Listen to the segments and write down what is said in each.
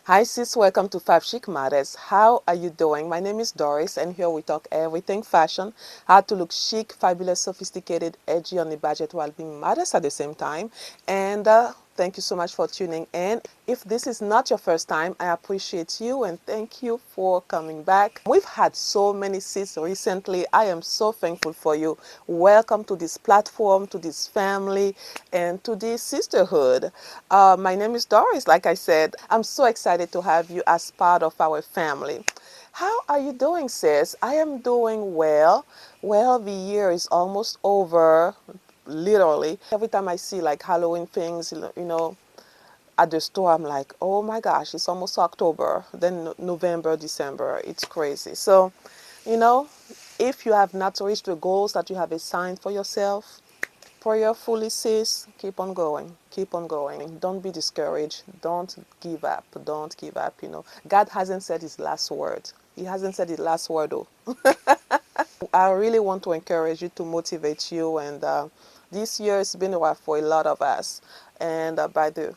Hi sis, welcome to Five Chic Matters. How are you doing? My name is Doris and here we talk everything fashion, how to look chic, fabulous, sophisticated, edgy on the budget while being modest at the same time. And thank you so much for tuning in. If this is not your first time, I appreciate you and thank you for coming back. We've had so many sis recently. I am so thankful for you. Welcome to this platform, to this family, and to this sisterhood. My name is Doris, like I said. I'm so excited to have you as part of our family. How are you doing, sis? I am doing well. Well, the year is almost over, literally. Every time I see like Halloween things, at the store, I'm like, oh my gosh, it's almost October, then November, December. It's crazy. So, you know, if you have not reached the goals that you have assigned for yourself, prayerfully sis, keep on going, keep on going. Don't be discouraged. Don't give up. Don't give up. God hasn't said his last word. He hasn't said his last word though. I really want to encourage you, to motivate you, and this year has been rough for a lot of us, and by the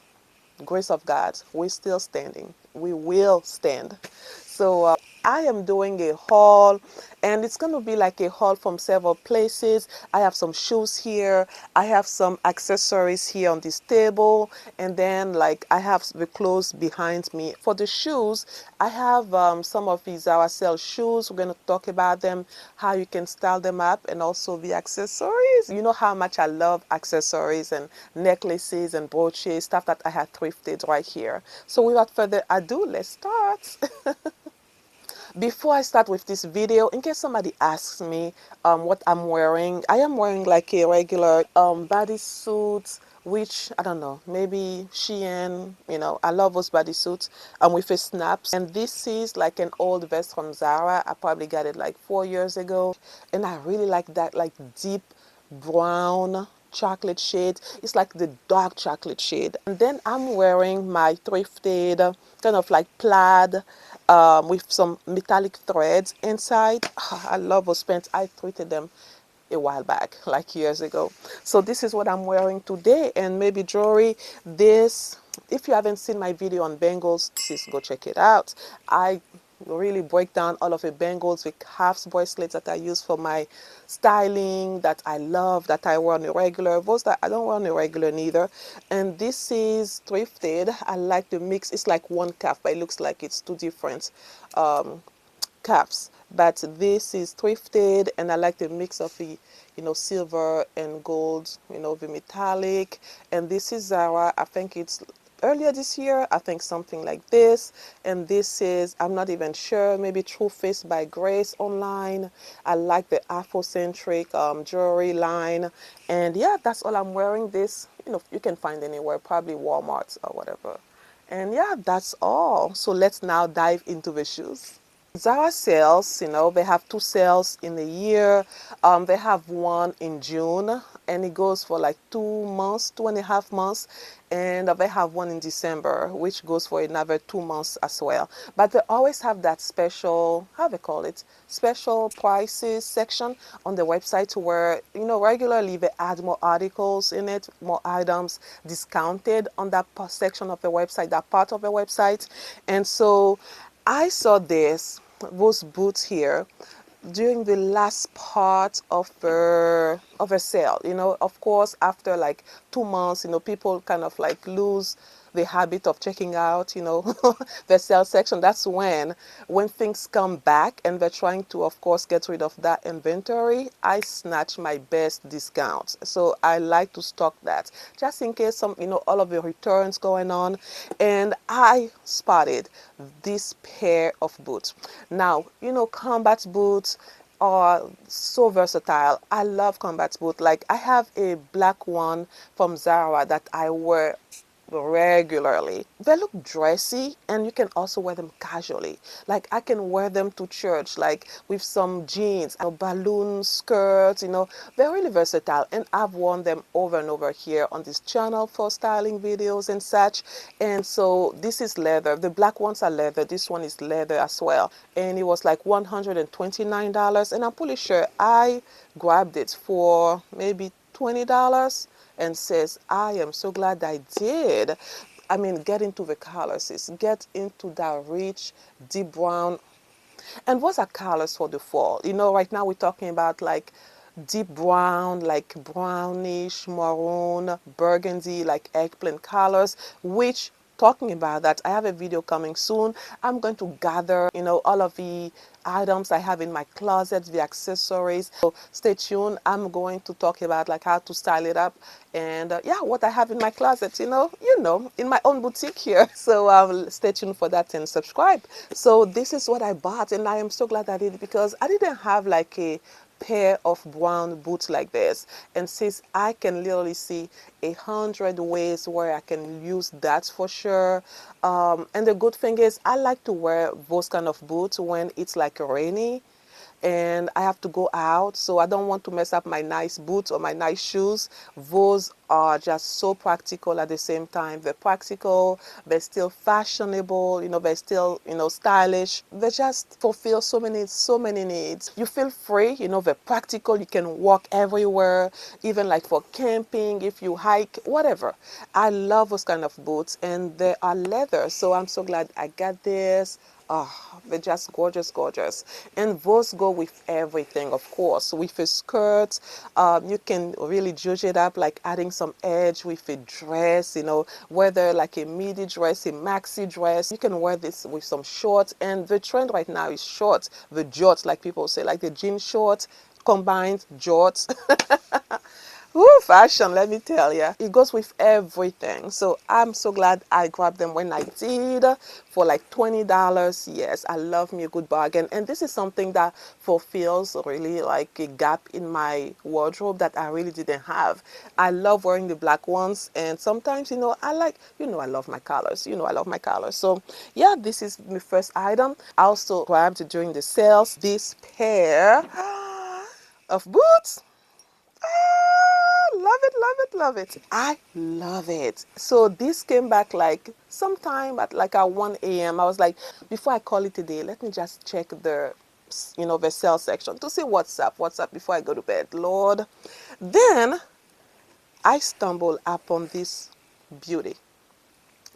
grace of God, we're still standing. We will stand. So I am doing a haul, and it's going to be like a haul from several places. I have some shoes here. I have some accessories here on this table, and then like I have the clothes behind me. For the shoes, I have some of these Zara sale shoes. We're going to talk about them, how you can style them up, and also the accessories. You know how much I love accessories and necklaces and brooches, stuff that I had thrifted right here. So without further ado, let's start. Before I start with this video, in case somebody asks me what I'm wearing, I am wearing like a regular bodysuit, which I don't know, maybe Shein. I love those bodysuits with a snaps. And this is like an old vest from Zara. I probably got it like 4 years ago, and I really like that, like deep brown chocolate shade. It's like the dark chocolate shade. And then I'm wearing my thrifted kind of like plaid with some metallic threads inside. I love those pants. I thrifted them a while back, like years ago. So this is what I'm wearing today. And maybe jewelry, this, if you haven't seen my video on bangles, please go check it out. I really break down all of the bangles, the half bracelets that I use for my styling, that I love, that I wear on a regular, those that I don't wear on a regular neither. And this is thrifted. I like the mix. It's like one calf, but it looks like it's two different cuffs. But this is thrifted, and I like the mix of the silver and gold, the metallic. And this is Zara. I think it's earlier this year, I think something like this. And this is, I'm not even sure, maybe True Face by Grace online. I like the Afrocentric jewelry line. And yeah, that's all I'm wearing. This you can find anywhere, probably Walmart or whatever. And yeah, that's all. So let's now dive into the shoes. Zara sales, they have two sales in a year. They have one in June, and it goes for like 2 months, 2.5 months. And they have one in December, which goes for another 2 months as well. But they always have that special, how they call it, special prices section on the website where, regularly they add more articles in it, more items discounted on that section of the website, that part of the website. And so I saw those boots here during the last part of a sale. Of course, after like 2 months, people kind of like lose the habit of checking out, the sale section. That's when things come back and they're trying to, of course, get rid of that inventory. I snatch my best discounts. So I like to stock that just in case all of the returns going on. And I spotted this pair of boots. Now, combat boots are so versatile. I love combat boots. Like I have a black one from Zara that I wear regularly. They look dressy, and you can also wear them casually. Like I can wear them to church, like with some jeans, balloon skirts. They're really versatile, and I've worn them over and over here on this channel for styling videos and such. And so this is leather. The black ones are leather. This one is leather as well, and it was like $129, and I'm pretty sure I grabbed it for maybe $20, and says, I am so glad I did. I mean, get into the colors, sis. Get into that rich, deep brown. And what's our colors for the fall? You know, right now we're talking about like deep brown, like brownish, maroon, burgundy, like eggplant colors, which talking about that, I have a video coming soon. I'm going to gather, you know, all of the items I have in my closet, the accessories. So stay tuned. I'm going to talk about like how to style it up and yeah, what I have in my closet, you know, in my own boutique here. So stay tuned for that and subscribe. So this is what I bought, and I am so glad I did, because I didn't have like a pair of brown boots like this, and since I can literally see 100 ways where I can use that for sure. And the good thing is I like to wear those kind of boots when it's like rainy and I have to go out, so I don't want to mess up my nice boots or my nice shoes. Those are just so practical at the same time. They're practical, they're still fashionable, you know, they're still, you know, stylish. They just fulfill so many needs. You feel free, you know, they're practical. You can walk everywhere, even like for camping, if you hike, whatever. I love those kind of boots, and they are leather, so I'm so glad I got this. Oh, they're just gorgeous, gorgeous. And those go with everything, of course. With a skirt, you can really judge it up, like adding some edge with a dress, you know, whether like a midi dress, a maxi dress. You can wear this with some shorts. And the trend right now is shorts, the jorts, like people say, like the jean shorts combined jorts. Woo, fashion, let me tell you. It goes with everything. So I'm so glad I grabbed them when I did for like $20. Yes, I love me a good bargain. And this is something that fulfills really like a gap in my wardrobe that I really didn't have. I love wearing the black ones. And sometimes, you know, I like, you know, I love my colors. You know, I love my colors. So yeah, this is my first item. I also grabbed during the sales this pair of boots. Love it, love it, love it. I love it. So this came back like sometime at like at 1 a.m. I was like, before I call it a day, let me just check the, you know, the sale section to see what's up before I go to bed. Lord. Then I stumbled upon this beauty.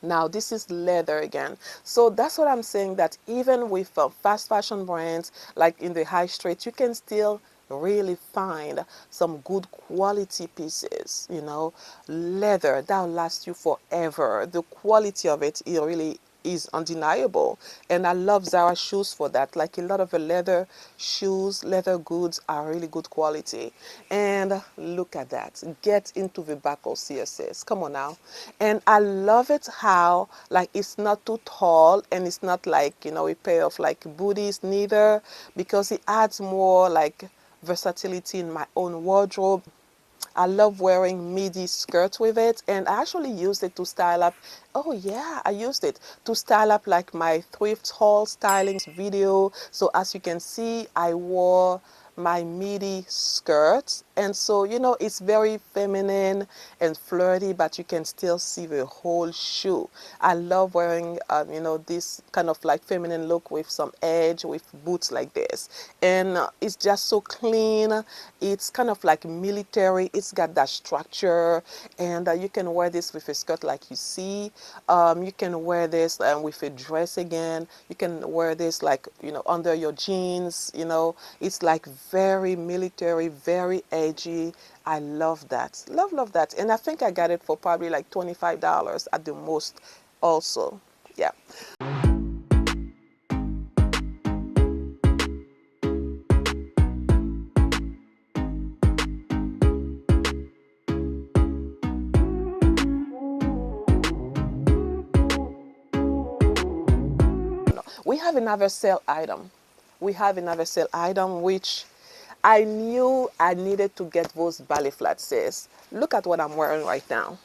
Now this is leather again. So that's what I'm saying, that even with fast fashion brands like in the high street, you can still really find some good quality pieces, you know, leather that will last you forever. The quality of it really is undeniable, and I love Zara shoes for that. Like a lot of the leather shoes, leather goods are really good quality. And look at that, get into the buckles here, sis. Come on now. And I love it how like it's not too tall, and it's not like, you know, a pair of like booties neither, because it adds more like versatility in my own wardrobe. I love wearing midi skirts with it, and I actually used it to style up. Oh yeah, I used it to style up like my thrift haul styling video. So as you can see, I wore my midi skirts, and so, you know, it's very feminine and flirty, but you can still see the whole shoe. I love wearing you know, this kind of like feminine look with some edge, with boots like this, and it's just so clean. It's kind of like military. It's got that structure, and you can wear this with a skirt like you see. You can wear this with a dress again. You can wear this like, you know, under your jeans. You know, it's like very military, very edgy. I love that. Love that. And I think I got it for probably like $25 at the most also. Yeah. We have another sale item. We have another sale item which I knew I needed to get those ballet flats, sis. Look at what I'm wearing right now.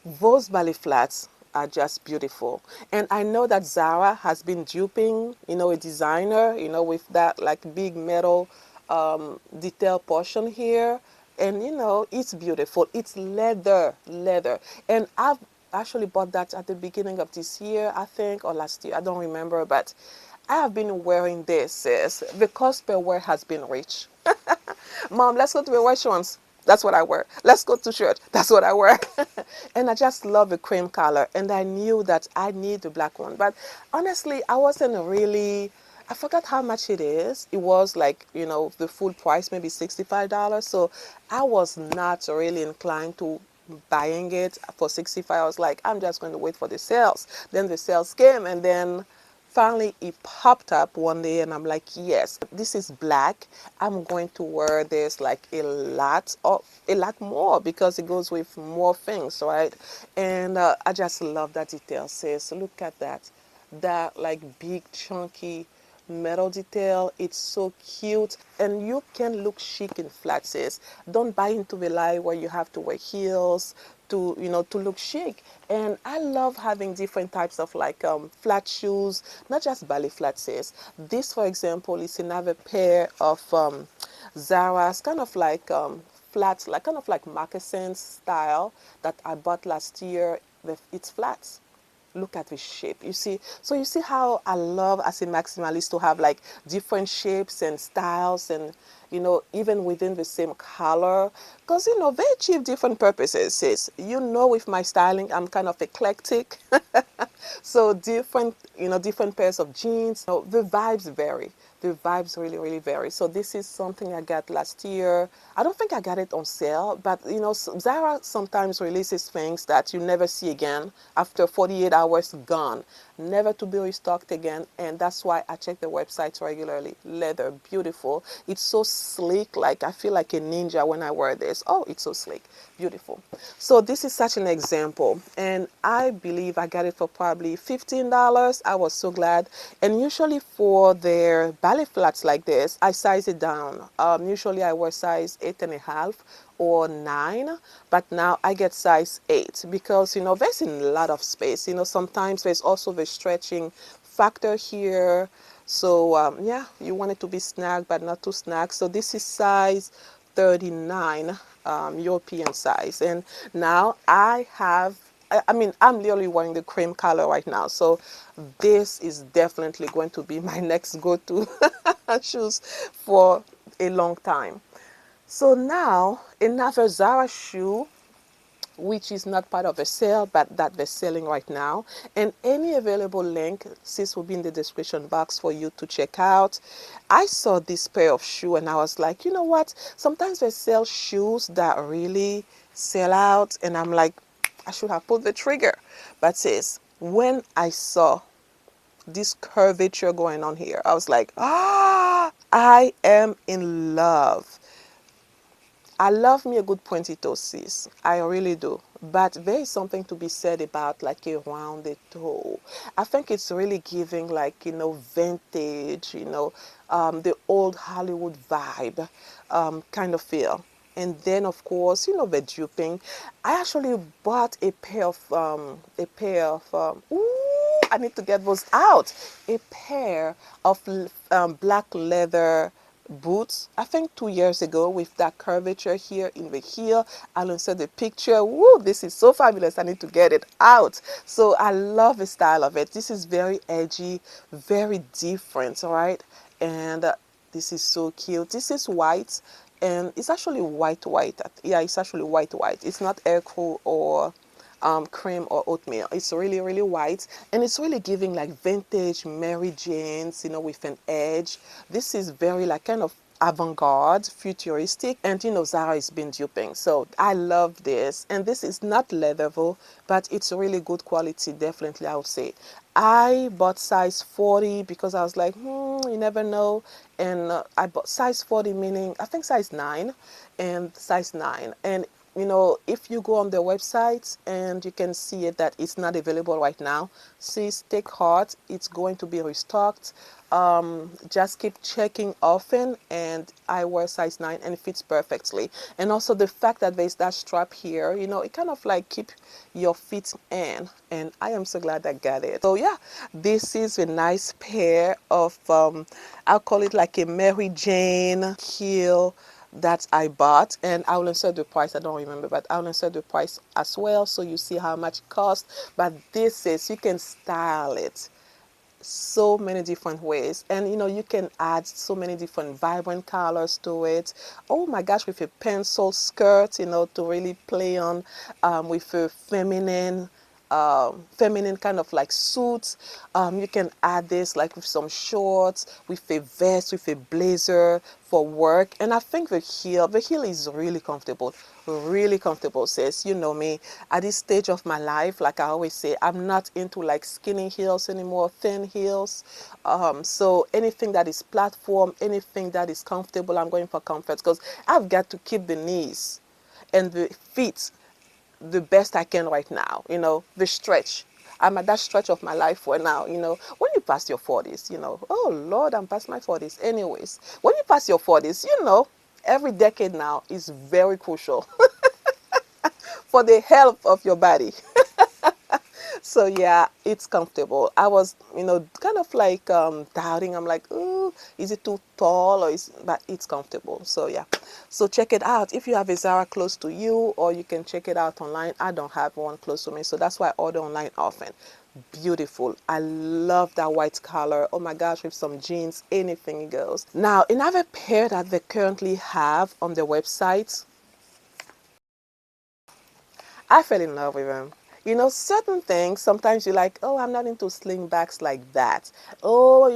Those ballet flats are just beautiful. And I know that Zara has been duping, you know, a designer, you know, with that like big metal detail portion here. And, you know, it's beautiful. It's leather, leather. And I've actually bought that at the beginning of this year, I think, or last year. I don't remember, but I have been wearing this, sis. The cost per wear has been rich. Mom, let's go to the restaurants. That's what I wear. Let's go to church. That's what I wear. And I just love the cream color. And I knew that I need the black one. But honestly, I wasn't really, I forgot how much it is. It was like, you know, the full price, maybe $65. So I was not really inclined to buying it for 65. I was like, I'm just going to wait for the sales. Then the sales came, and then finally it popped up one day, and I'm like, yes, this is black. I'm going to wear this like a lot more, because it goes with more things, right? And I just love that detail, sis. Look at that. That like big chunky metal detail. It's so cute, and you can look chic in flats, sis. Don't buy into the lie where you have to wear heels to, you know, to look chic. And I love having different types of like flat shoes, not just ballet flats, sis. This, for example, is another pair of Zara's, kind of like flats, like kind of like moccasins style, that I bought last year. It's flats. Look at the shape, you see. So you see how I love, as a maximalist, to have like different shapes and styles, and you know, even within the same color, because you know, they achieve different purposes, sis. You know, with my styling, I'm kind of eclectic. So different, you know, different pairs of jeans, you know, the vibes vary. The vibes really vary. So this is something I got last year. I don't think I got it on sale, but you know, Zara sometimes releases things that you never see again after 48 hours, gone, never to be restocked again. And that's why I check the websites regularly. Leather, beautiful. It's so sleek. Like I feel like a ninja when I wear this. Oh, it's so sleek, beautiful. So this is such an example, and I believe I got it for probably $15. I was so glad. And usually for their ballet flats like this, I size it down. Usually I wear size 8.5 or 9, but now I get size 8, because you know, there's a lot of space. You know, sometimes there's also the stretching factor here. So yeah, you want it to be snug but not too snug. So this is size 39, European size. And now I have, I mean, I'm literally wearing the cream color right now. So this is definitely going to be my next go-to shoes for a long time. So now another Zara shoe, which is not part of a sale, but that they're selling right now. And any available link, sis, will be in the description box for you to check out. I saw this pair of shoe and I was like, you know what? Sometimes they sell shoes that really sell out, and I'm like, I should have pulled the trigger. But sis, when I saw this curvature going on here, I was like, ah, I am in love. I love me a good pointy toe, sis. I really do. But there is something to be said about like a rounded toe. I think it's really giving like, you know, vintage, you know, the old Hollywood vibe kind of feel. And then of course, you know, the duping. I actually bought a pair of ooh, I need to get those out. A pair of black leather boots, I think 2 years ago, with that curvature here in the heel. I'll insert the picture. Woo, this is so fabulous. I need to get it out. So I love the style of it. This is very edgy, very different, all right? And this is so cute. This is white, and it's actually white. Yeah, it's actually white. It's not air cool or cream or oatmeal. It's really white, and it's really giving like vintage Mary Janes, you know, with an edge. This is very like kind of avant-garde, futuristic, and you know, Zara has been duping, so I love this. And this is not leather though, but it's really good quality, definitely, I would say. I bought size 40 because I was like, you never know. And I bought size 40, meaning I think size 9 and size 9. And you know, if you go on their website and you can see it that it's not available right now, please take heart. It's going to be restocked. Just keep checking often, and I wear size 9 and it fits perfectly. And also the fact that there's that strap here, you know, it kind of like keep your feet in, and I am so glad I got it. So yeah, this is a nice pair of I'll call it like a Mary Jane heel that I bought, and I will insert the price. I don't remember, but I'll insert the price as well, so you see how much it costs. But this is, you can style it so many different ways, and you can add so many different vibrant colors to it. Oh my gosh, with a pencil skirt, to really play on, with a feminine kind of like suit. You can add this like with some shorts, with a vest, with a blazer for work. And I think the heel is really comfortable, sis. You know me, at this stage of my life, like I always say, I'm not into like skinny heels anymore, thin heels. So anything that is platform, anything that is comfortable, I'm going for comfort, because I've got to keep the knees and the feet the best I can right now, the stretch. I'm at that stretch of my life for now, when you pass your 40s, oh Lord, I'm past my 40s. Anyways, when you pass your 40s, every decade now is very crucial for the health of your body. So yeah, it's comfortable. I was, kind of like doubting. I'm like, ooh, is it too tall, but it's comfortable. So yeah, so check it out if you have a Zara close to you, or you can check it out online. I don't have one close to me, so that's why I order online often. Beautiful. I love that white color. Oh my gosh, with some jeans, anything goes. Now, another pair that they currently have on the website, I fell in love with them. Certain things, sometimes you're like, oh, I'm not into slingbacks like that. Oh,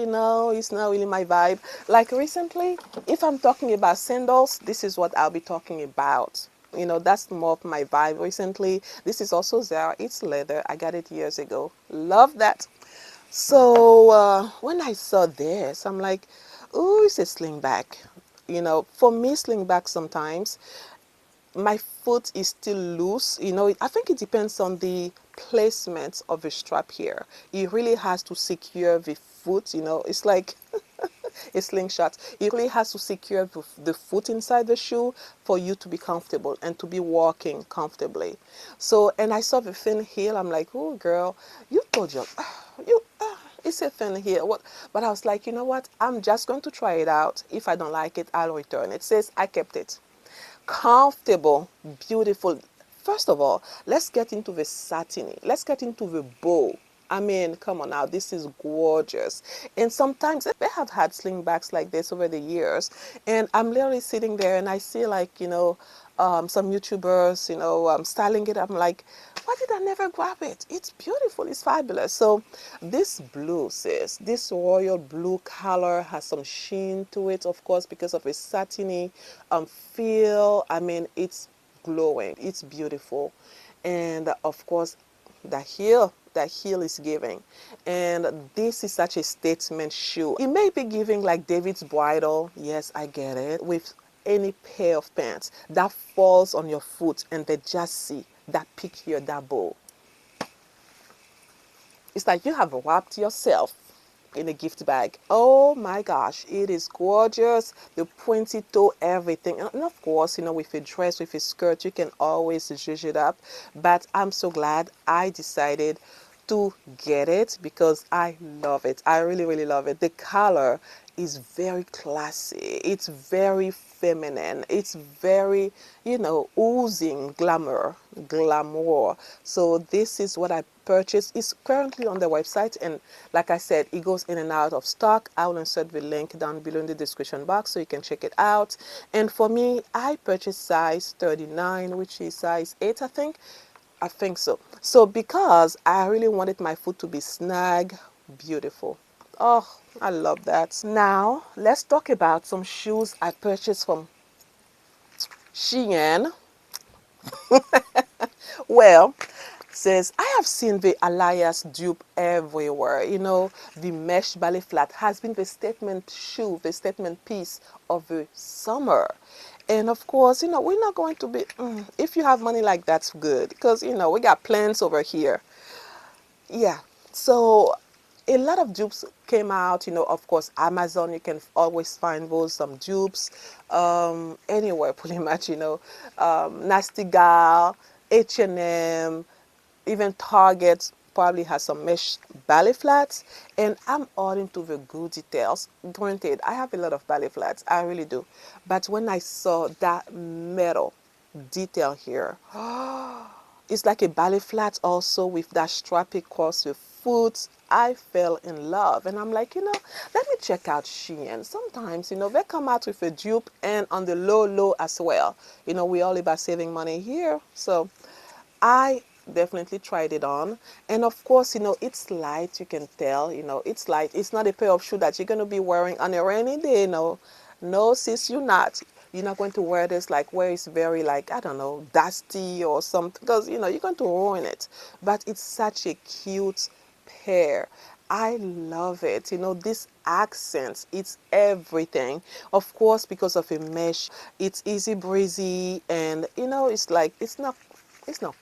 it's not really my vibe. Like recently, if I'm talking about sandals, this is what I'll be talking about. That's more of my vibe recently. This is also Zara. It's leather. I got it years ago. Love that. So when I saw this, I'm like, oh, it's a slingback. For me, slingback sometimes my foot is still loose. I think it depends on the placement of the strap here. It really has to secure the foot. It's like a slingshot. It really has to secure the foot inside the shoe for you to be comfortable and to be walking comfortably. So, and I saw the thin heel. I'm like, oh girl, you told you, it's a thin heel. What? But I was like, you know what? I'm just going to try it out. If I don't like it, I'll return it. It says I kept it. Comfortable, beautiful. First of all, let's get into the satiny. Let's get into the bow. I mean, come on now, this is gorgeous. And sometimes they have had slingbacks like this over the years. And I'm literally sitting there and I see like, some YouTubers, styling it. I'm like, why did I never grab it? It's beautiful. It's fabulous. So this blue, sis, this royal blue color has some sheen to it, of course, because of a satiny feel. I mean, it's glowing. It's beautiful. And of course, that heel is giving. And this is such a statement shoe. It may be giving like David's bridle. Yes, I get it. With any pair of pants that falls on your foot and they just see that pick here, that bow. It's like you have wrapped yourself in a gift bag. Oh my gosh, it is gorgeous. The pointy toe, everything. And of course, with a dress, with a skirt, you can always zhuzh it up. But I'm so glad I decided to get it because I love it. I really, really love it. The color is very classy. It's very feminine. It's very, oozing glamour. So this is what I purchased. It's currently on the website, and like I said, it goes in and out of stock. I will insert the link down below in the description box so you can check it out. And for me, I purchased size 39, which is size 8, I think. I think so. So because I really wanted my foot to be snug, beautiful. Oh, I love that. Now, let's talk about some shoes I purchased from Shein. Well, says I have seen the ALAIS dupe everywhere. The mesh ballet flat has been the statement shoe, the statement piece of the summer. And of course, we're not going to be, if you have money like that's good, because, we got plans over here. Yeah. So a lot of dupes came out, of course, Amazon, you can always find those, some dupes, anywhere pretty much, Nasty Gal, H&M, even Target probably has some mesh ballet flats, and I'm all into the good details. Granted, I have a lot of ballet flats, I really do. But when I saw that metal detail here, it's like a ballet flat also with that strap across the foot, I fell in love. And I'm like, let me check out Shein. Sometimes, they come out with a dupe and on the low as well. We all about saving money here. So I definitely tried it on. And of course, it's light. You can tell, it's light. It's not a pair of shoes that you're going to be wearing on a rainy day. No, no, sis, you're not. You're not going to wear this like where it's very like, I don't know, dusty or something, because, you're going to ruin it. But it's such a cute pair. I love it. This accents, it's everything. Of course, because of a mesh, it's easy breezy, and it's like it's not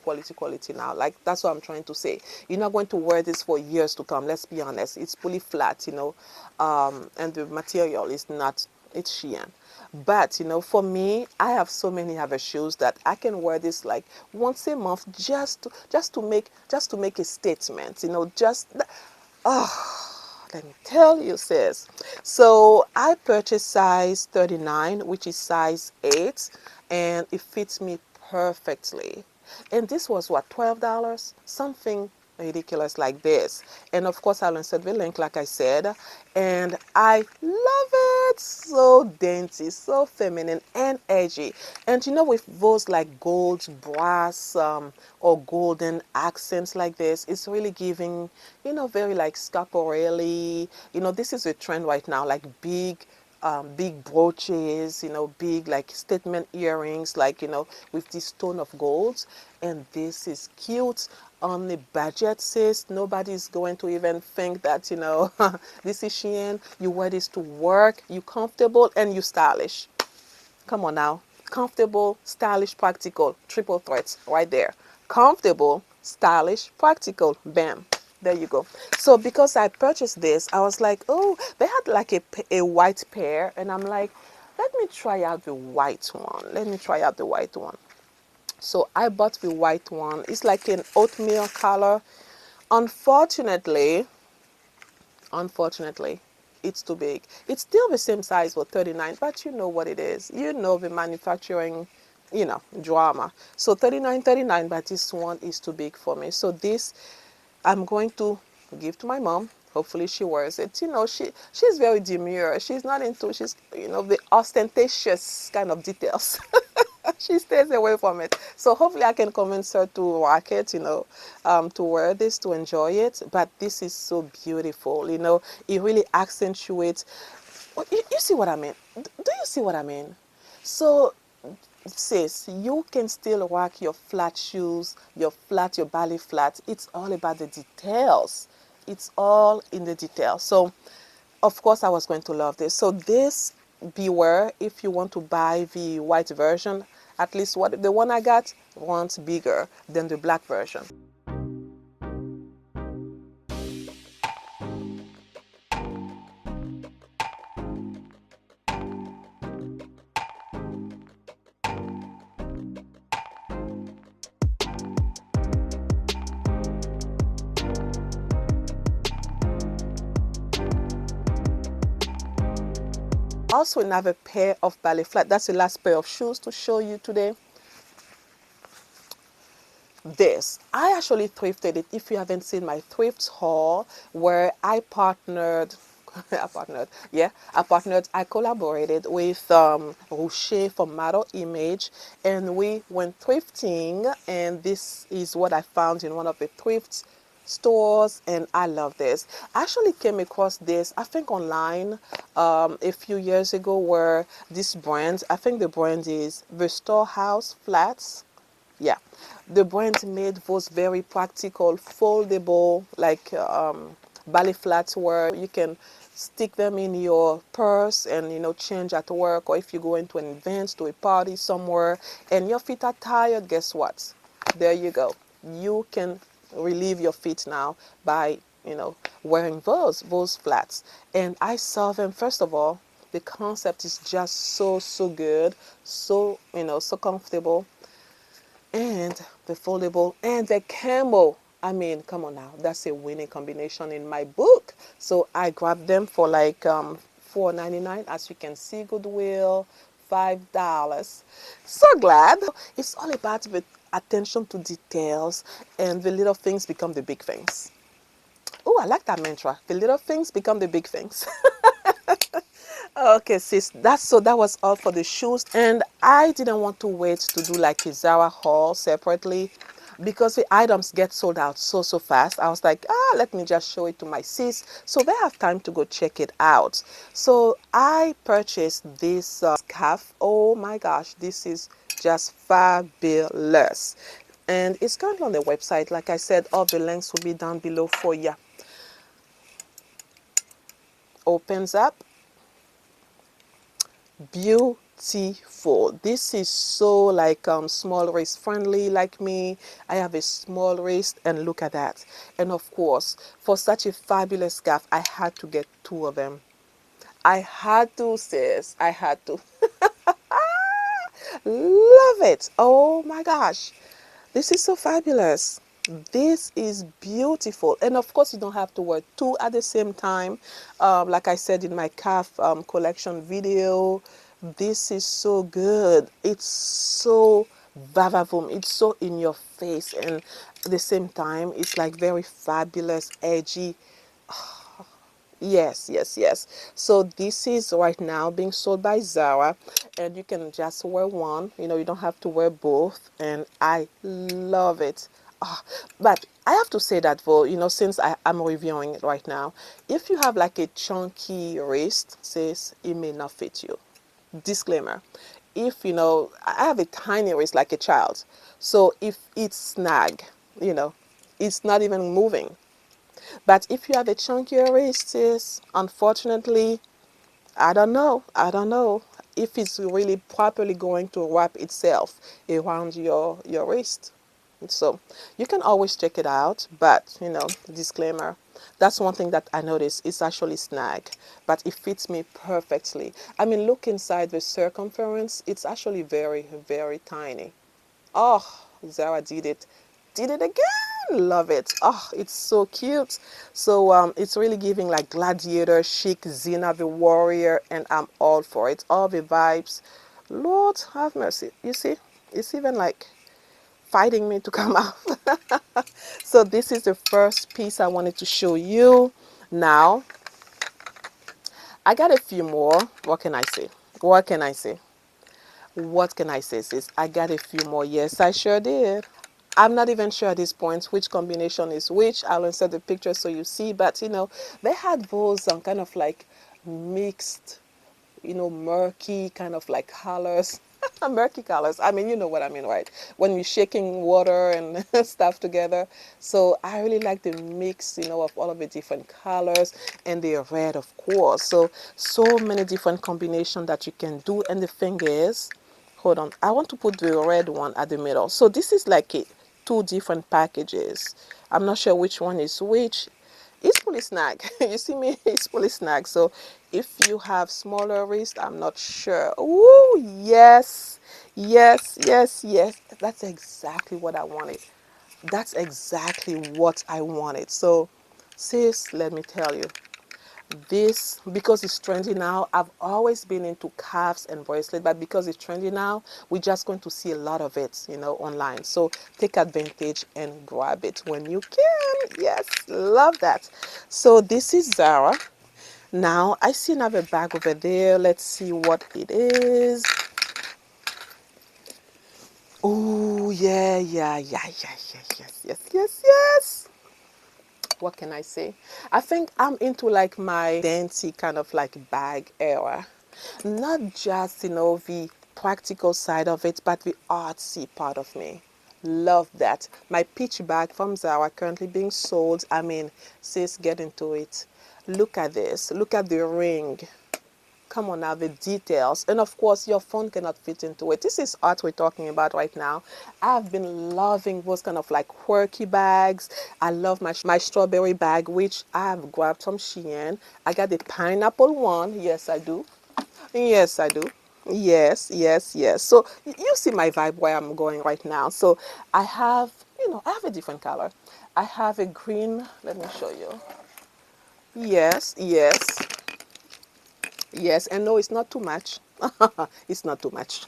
quality now. Like, that's what I'm trying to say. You're not going to wear this for years to come. Let's be honest. It's fully flat, and the material is not. It's Shein. But for me, I have so many other shoes that I can wear this like once a month, just to make a statement. Let me tell you, sis. So I purchased size 39, which is size 8, and it fits me perfectly. And this was what, $12? Something ridiculous like this. And of course, I'll insert the link, like I said. And I love it. So dainty, so feminine and edgy. And with those like gold, brass, or golden accents like this, it's really giving, very like Scaparelli. This is a trend right now, like big brooches, big like statement earrings, like, with this tone of gold. And this is cute on the budget, sis. Nobody's going to even think that, this is Shein. You wear this to work, you comfortable and you stylish. Come on now. Comfortable, stylish, practical. Triple threats right there. Comfortable, stylish, practical. Bam. There you go. So because I purchased this, I was like, oh, they had like a white pair. And I'm like, let me try out the white one. Let me try out the white one. So I bought the white one. It's like an oatmeal color. Unfortunately, it's too big. It's still the same size for 39, but you know what it is. The manufacturing, drama. So 39.39, but this one is too big for me. So this, I'm going to give to my mom. Hopefully she wears it. She's very demure. She's not into, the ostentatious kind of details. She stays away from it. So hopefully I can convince her to rock it, to wear this, to enjoy it. But this is so beautiful, it really accentuates. You see what I mean? Do you see what I mean? So, sis, you can still rock your flat shoes, your ballet flat. It's all about the details. It's all in the details. So, of course, I was going to love this. So this, beware if you want to buy the white version. At least the one I got wants bigger than the black version. Also another pair of ballet flat. That's the last pair of shoes to show you today. This, I actually thrifted it. If you haven't seen my thrift haul, where I collaborated with Rocher from Model Image, and we went thrifting, and this is what I found in one of the thrift stores, and I love this. I actually came across this, I think, online a few years ago, where this brand, I think the brand is the Storehouse Flats. Yeah, the brand made those very practical, foldable, like ballet flats, where you can stick them in your purse and change at work, or if you go into an event, to a party somewhere, and your feet are tired. Guess what? There you go. You can relieve your feet now by wearing those flats. And I saw them. First of all, the concept is just so good, so so comfortable. And the foldable and the camo. I mean, come on now, that's a winning combination in my book. So I grabbed them for like $4.99. As you can see, Goodwill, $5. So glad. It's all about the attention to details, and the little things become the big things. I like that mantra. The little things become the big things. Okay, sis, that was all for the shoes, and I didn't want to wait to do like a Zara haul separately because the items get sold out so fast. I was like, let me just show it to my sis so they have time to go check it out. So I purchased this scarf. Oh my gosh, this is just fabulous, and it's currently on the website. Like I said, all the links will be down below for you. Opens up. Beautiful. This is so like small waist friendly like me. I have a small waist, and look at that. And of course, for such a fabulous scarf, I had to get two of them. I had to, sis. I had to. Love it. Oh my gosh. This is so fabulous. This is beautiful. And of course, you don't have to wear two at the same time. Like I said in my calf collection video, this is so good. It's so vavavoom. It's so in your face. And at the same time, it's like very fabulous, edgy. Yes, yes, yes. So this is right now being sold by Zara, and you can just wear one. You know, you don't have to wear both, and I love it. Ah, but I have to say that though, you know, since I'm reviewing it right now, if you have like a chunky wrist, sis, it may not fit you. Disclaimer. If, you know, I have a tiny wrist like a child, so if it's snag, you know, it's not even moving. But if you have a chunkier wrist, sis, unfortunately, I don't know. I don't know if it's really properly going to wrap itself around your wrist. So you can always check it out, but you know, disclaimer. That's one thing that I noticed. It's actually snag, but it fits me perfectly. I mean, look inside the circumference. It's actually very, very tiny. Oh, Zara did it. Did it again. Love it. Oh, it's so cute. So it's really giving like gladiator chic, Xena the warrior, and I'm all for it. All the vibes. Lord have mercy. You see, it's even like fighting me to come out. So this is the first piece I wanted to show you. Now, I got a few more. What can I say? What can I say? What can I say, sis? I got a few more. Yes, I sure did. I'm not even sure at this point which combination is which. I'll insert the picture so you see. But, you know, they had those kind of like mixed, you know, murky kind of like colors. Murky colors. I mean, you know what I mean, right? When you're shaking water and stuff together. So I really like the mix, you know, of all of the different colors, and the red, of course. So many different combinations that you can do. And the thing is, hold on, I want to put the red one at the middle. So this is like two different packages. I'm not sure which one is which. It's fully snag. You see me? It's fully snag. So if you have smaller wrist, I'm not sure. Oh, yes. Yes, yes, yes. That's exactly what I wanted. That's exactly what I wanted. So, sis, let me tell you. This, because it's trendy now, I've always been into cuffs and bracelet, but because it's trendy now, we're just going to see a lot of it, you know, online. So take advantage and grab it when you can. Yes, love that. So this is Zara. Now I see another bag over there. Let's see what it is. Oh yeah, yeah, yeah, yeah, yeah, yes, yes, yes, yes. What can I say? I think I'm into like my dainty kind of like bag era. Not just, you know, the practical side of it, but the artsy part of me. Love that. My peach bag from Zara currently being sold. I mean, sis, get into it. Look at this. Look at the ring. Come on now, the details. And of course, your phone cannot fit into it. This is art we're talking about right now. I've been loving those kind of like quirky bags. I love my strawberry bag, which I've grabbed from Shein. I got the pineapple one. Yes, I do. Yes, I do. Yes, yes, yes. So you see my vibe where I'm going right now. So I have, you know, I have a different color. I have a green. Let me show you. Yes, yes. Yes, and no, it's not too much. It's not too much.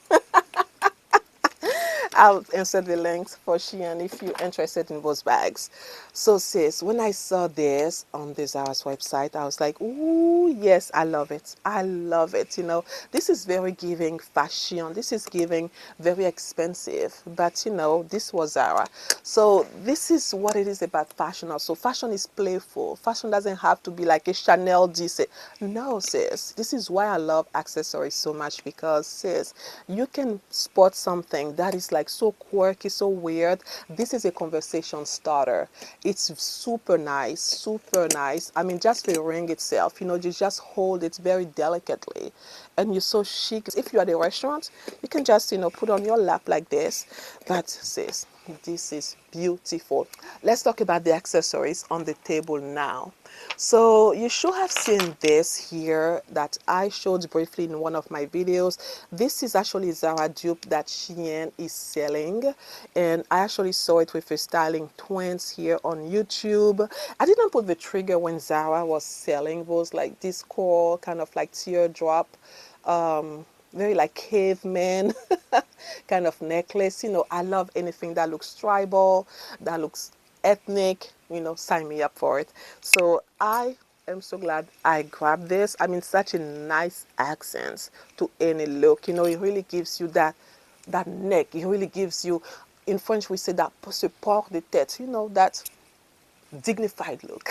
I'll insert the links for Shein if you're interested in those bags. So sis, when I saw this on the Zara's website, I was like, ooh, yes, I love it. I love it. You know, this is very giving fashion. This is giving very expensive, but you know, this was Zara. So this is what it is about fashion also. Fashion is playful. Fashion doesn't have to be like a Chanel DC. No, sis. This is why I love accessories so much, because sis, you can spot something that is like so quirky, so weird. This is a conversation starter. It's super nice, super nice. I mean, just the ring itself, you know, you just hold it very delicately and you're so chic. If you're at a restaurant, you can just, you know, put on your lap like this. But sis, this is beautiful. Let's talk about the accessories on the table now. So you should have seen this here that I showed briefly in one of my videos. This is actually Zara dupe that Shein is selling, and I actually saw it with a styling twins here on YouTube. I didn't put the trigger when Zara was selling those, like this coral kind of like teardrop, very like caveman kind of necklace. You know, I love anything that looks tribal, that looks ethnic, you know, sign me up for it. So I am so glad I grabbed this. I mean, such a nice accent to any look. You know, it really gives you that neck. It really gives you, in French we say that support de tête, you know, that dignified look.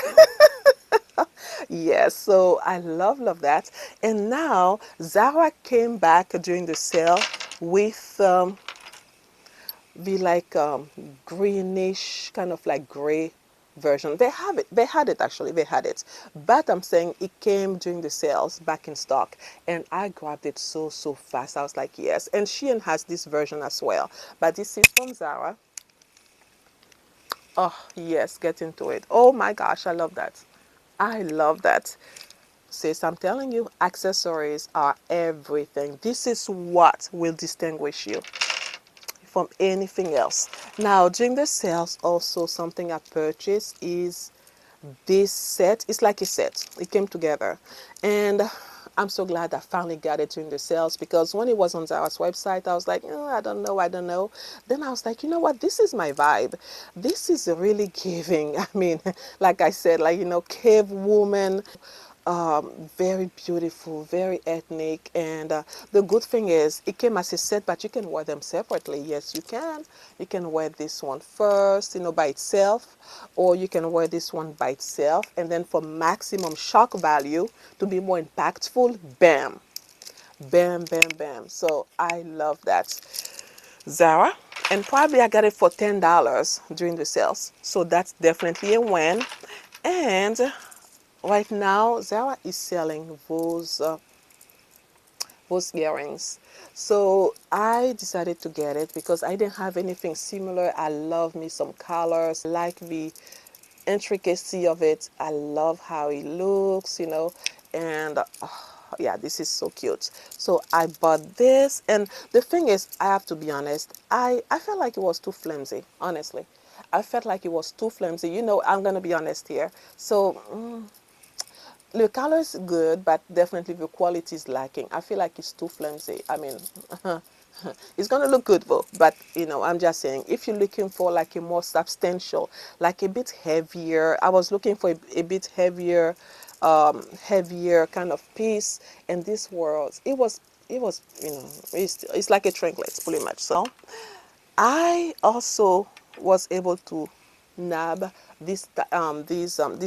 Yes, so I love that. And now Zara came back during the sale with the like greenish kind of like gray version. They have it, they had it actually, they had it, but I'm saying it came during the sales back in stock, and I grabbed it so fast. I was like, yes. And Shein has this version as well, but this is from Zara. Oh yes, get into it. Oh my gosh, I love that. I love that. Sis, I'm telling you, accessories are everything. This is what will distinguish you from anything else. Now, during the sales, also something I purchased is this set. It's like a set. It came together. And I'm so glad I finally got it during the sales, because when it was on Zara's website, I was like, oh, I don't know, I don't know. Then I was like, you know what? This is my vibe. This is really giving. I mean, like I said, like, you know, cave woman, very beautiful, very ethnic. And the good thing is it came as a set, but you can wear them separately. Yes, you can. You can wear this one first, you know, by itself, or you can wear this one by itself, and then for maximum shock value, to be more impactful, bam, bam, bam, bam. So I love that. Zara, and probably I got it for $10 during the sales, so that's definitely a win. And right now, Zara is selling those earrings. So I decided to get it because I didn't have anything similar. I love me some colors. I like the intricacy of it. I love how it looks, you know, and yeah, this is so cute. So I bought this, and the thing is, I have to be honest, I felt like it was too flimsy, honestly. I felt like it was too flimsy. You know, I'm gonna be honest here. So the color is good, but definitely the quality is lacking. I feel like it's too flimsy. I mean, it's gonna look good though, but you know, I'm just saying, if you're looking for like a more substantial, like a bit heavier, I was looking for a bit heavier, heavier kind of piece, and this was, it was, you know, it's like a trinket pretty much. So I also was able to nab this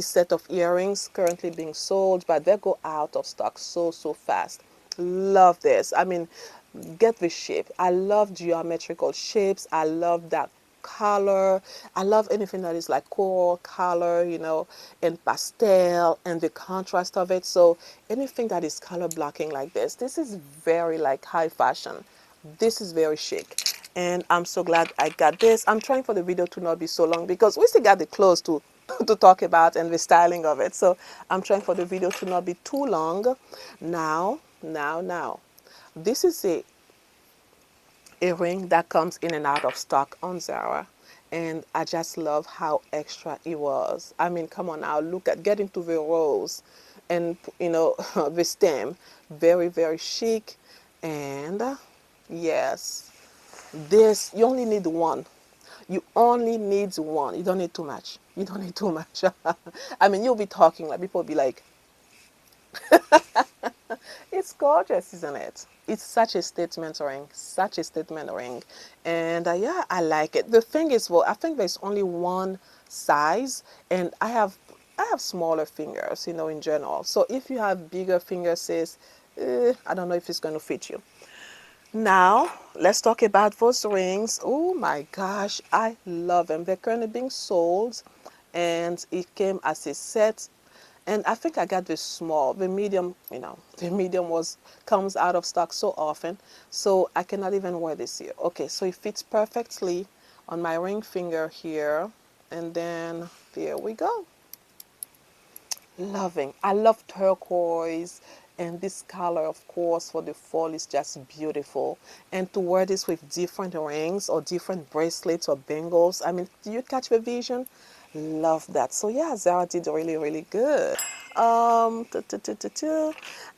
set of earrings currently being sold, but they go out of stock so fast. Love this. I mean, get the shape. I love geometrical shapes. I love that color. I love anything that is like coral color, you know, and pastel, and the contrast of it. So anything that is color blocking like this is very like high fashion. This is very chic, and I'm so glad I got this. I'm trying for the video to not be so long because we still got the clothes to to talk about and the styling of it. So I'm trying for the video to not be too long. Now, this is a ring that comes in and out of stock on Zara, and I just love how extra it was. I mean, come on now, look at, get into the rose, and you know, the stem, very chic. And yes, This, you only need one. You only need one. You don't need too much. You don't need too much. I mean, you'll be talking like people will be like, it's gorgeous, isn't it? It's such a statement ring, such a statement ring. And yeah, I like it. The thing is, well, I think there's only one size, and I have smaller fingers, in general. So if you have bigger fingers, sis, I don't know if it's going to fit you. Now, let's talk about those rings. Oh my gosh, I love them. They're currently being sold, and it came as a set. And I think I got the small, the medium, the medium comes out of stock so often, so I cannot even wear this here. Okay, so it fits perfectly on my ring finger here, and then there we go. Loving. I love turquoise, and this color, of course, for the fall is just beautiful. And to wear this with different rings or different bracelets or bangles, I mean, do you catch the vision? Love that. So yeah, Zara did really, really good. Tu- tu- tu- tu- tu.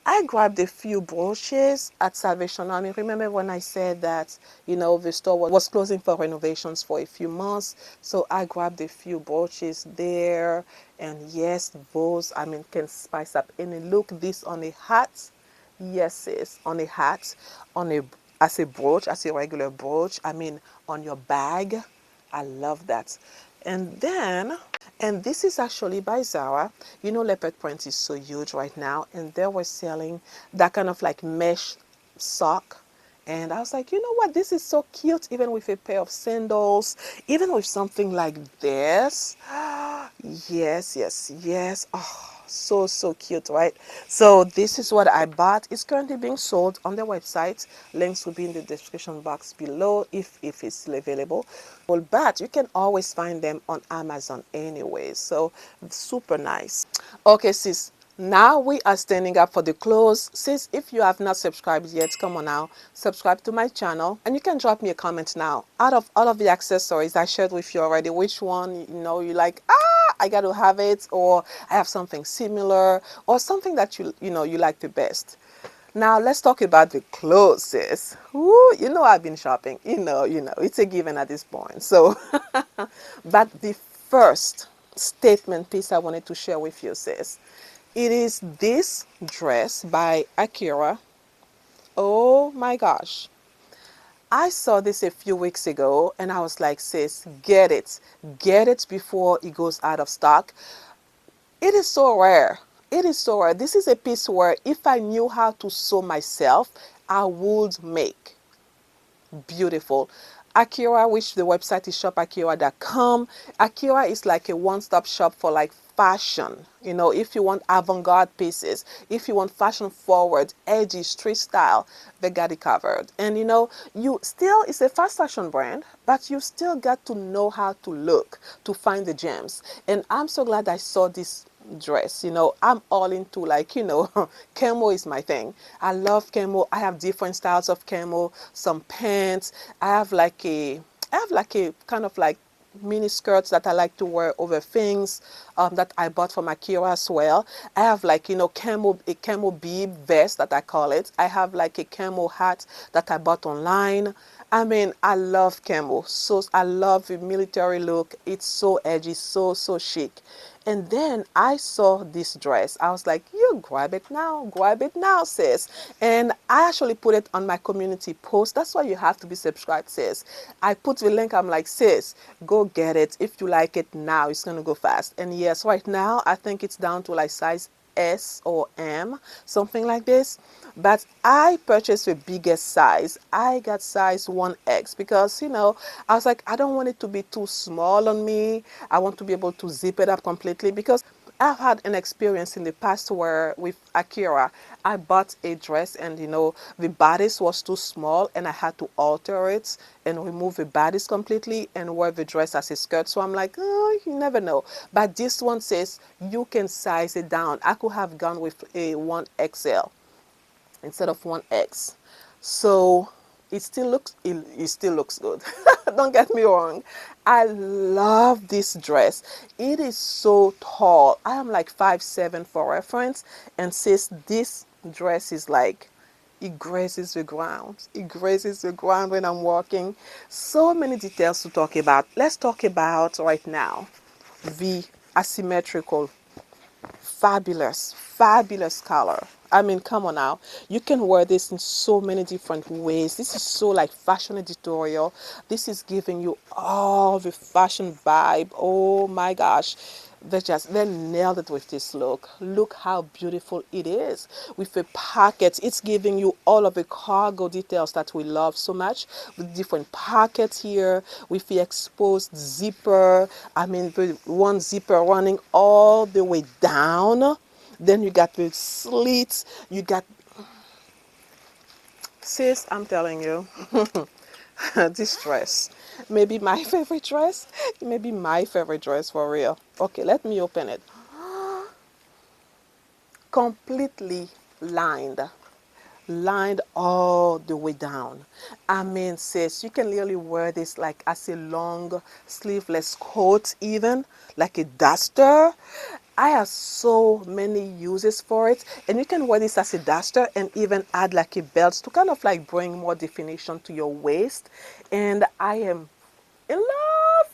I grabbed a few brooches at Salvation Army. Remember when I said that, the store was closing for renovations for a few months. So I grabbed a few brooches there. And yes, those, I mean, can spice up any look. This on a hat. Yes, sis, on a hat, on a as a brooch, as a regular brooch. I mean, on your bag. I love that. And then, and this is actually by Zara. Leopard print is so huge right now, and they were selling that kind of like mesh sock. And I was like, you know what? This is so cute, even with a pair of sandals, even with something like this. Yes, yes, yes. Oh, so, so cute, right? So this is what I bought. It's currently being sold on their website. Links will be in the description box below if it's still available. Well, but you can always find them on Amazon anyway. So super nice. Okay, sis. Now we are standing up for the close. Sis, if you have not subscribed yet, come on now, subscribe to my channel, and you can drop me a comment now. Out of all of the accessories I shared with you already, which one you like, I got to have it, or I have something similar, or something that you like the best. Now let's talk about the clothes, sis. Woo, I've been shopping. It's a given at this point. So, but the first statement piece I wanted to share with you, sis, it is this dress by Akira. Oh my gosh. I saw this a few weeks ago and I was like, sis, get it. Get it before it goes out of stock. It is so rare. It is so rare. This is a piece where if I knew how to sew myself, I would make. Beautiful. Akira, which the website is shopakira.com. Akira is like a one-stop shop for like fashion. If you want avant-garde pieces, if you want fashion forward, edgy, street style, they got it covered. And you still, it's a fast fashion brand, but you still got to know how to look to find the gems. And I'm so glad I saw this dress. I'm all into like, camo is my thing. I love camo. I have different styles of camo, some pants. I have like a kind of like mini skirts that I like to wear over things that I bought from Akira as well. I have like, a camo bib vest that I call it. I have like a camo hat that I bought online. I mean, I love camo. So I love the military look. It's so edgy, so, so chic. And then I saw this dress. I was like, you grab it now, sis. And I actually put it on my community post. That's why you have to be subscribed, sis. I put the link. I'm like, sis, go get it. If you like it now, it's going to go fast. And yes, right now, I think it's down to like size S or M, something like this. But I purchased the biggest size. I got size 1X because, I was like, I don't want it to be too small on me. I want to be able to zip it up completely because I've had an experience in the past where with Akira, I bought a dress and the bodice was too small and I had to alter it and remove the bodice completely and wear the dress as a skirt. So I'm like, oh, you never know. But this one says you can size it down. I could have gone with a 1XL instead of 1X. So it still looks good. Don't get me wrong. I love this dress. It is so tall. I am like 5'7" for reference, and sis, this dress is like it grazes the ground. It grazes the ground when I'm walking. So many details to talk about. Let's talk about right now the asymmetrical, fabulous, fabulous color. I mean, come on now. You can wear this in so many different ways. This is so like fashion editorial. This is giving you all the fashion vibe. Oh my gosh. They nailed it with this look. Look how beautiful it is. With the pockets, it's giving you all of the cargo details that we love so much. With different pockets here, with the exposed zipper. I mean, the one zipper running all the way down. Then you got the slits. You got, sis, I'm telling you, this dress, maybe my favorite dress, maybe my favorite dress for real. Okay, let me open it. Completely lined, lined all the way down. I mean, sis, you can literally wear this like as a long sleeveless coat, even like a duster. I have so many uses for it, and you can wear this as a duster and even add like a belt to kind of like bring more definition to your waist. And I am in love.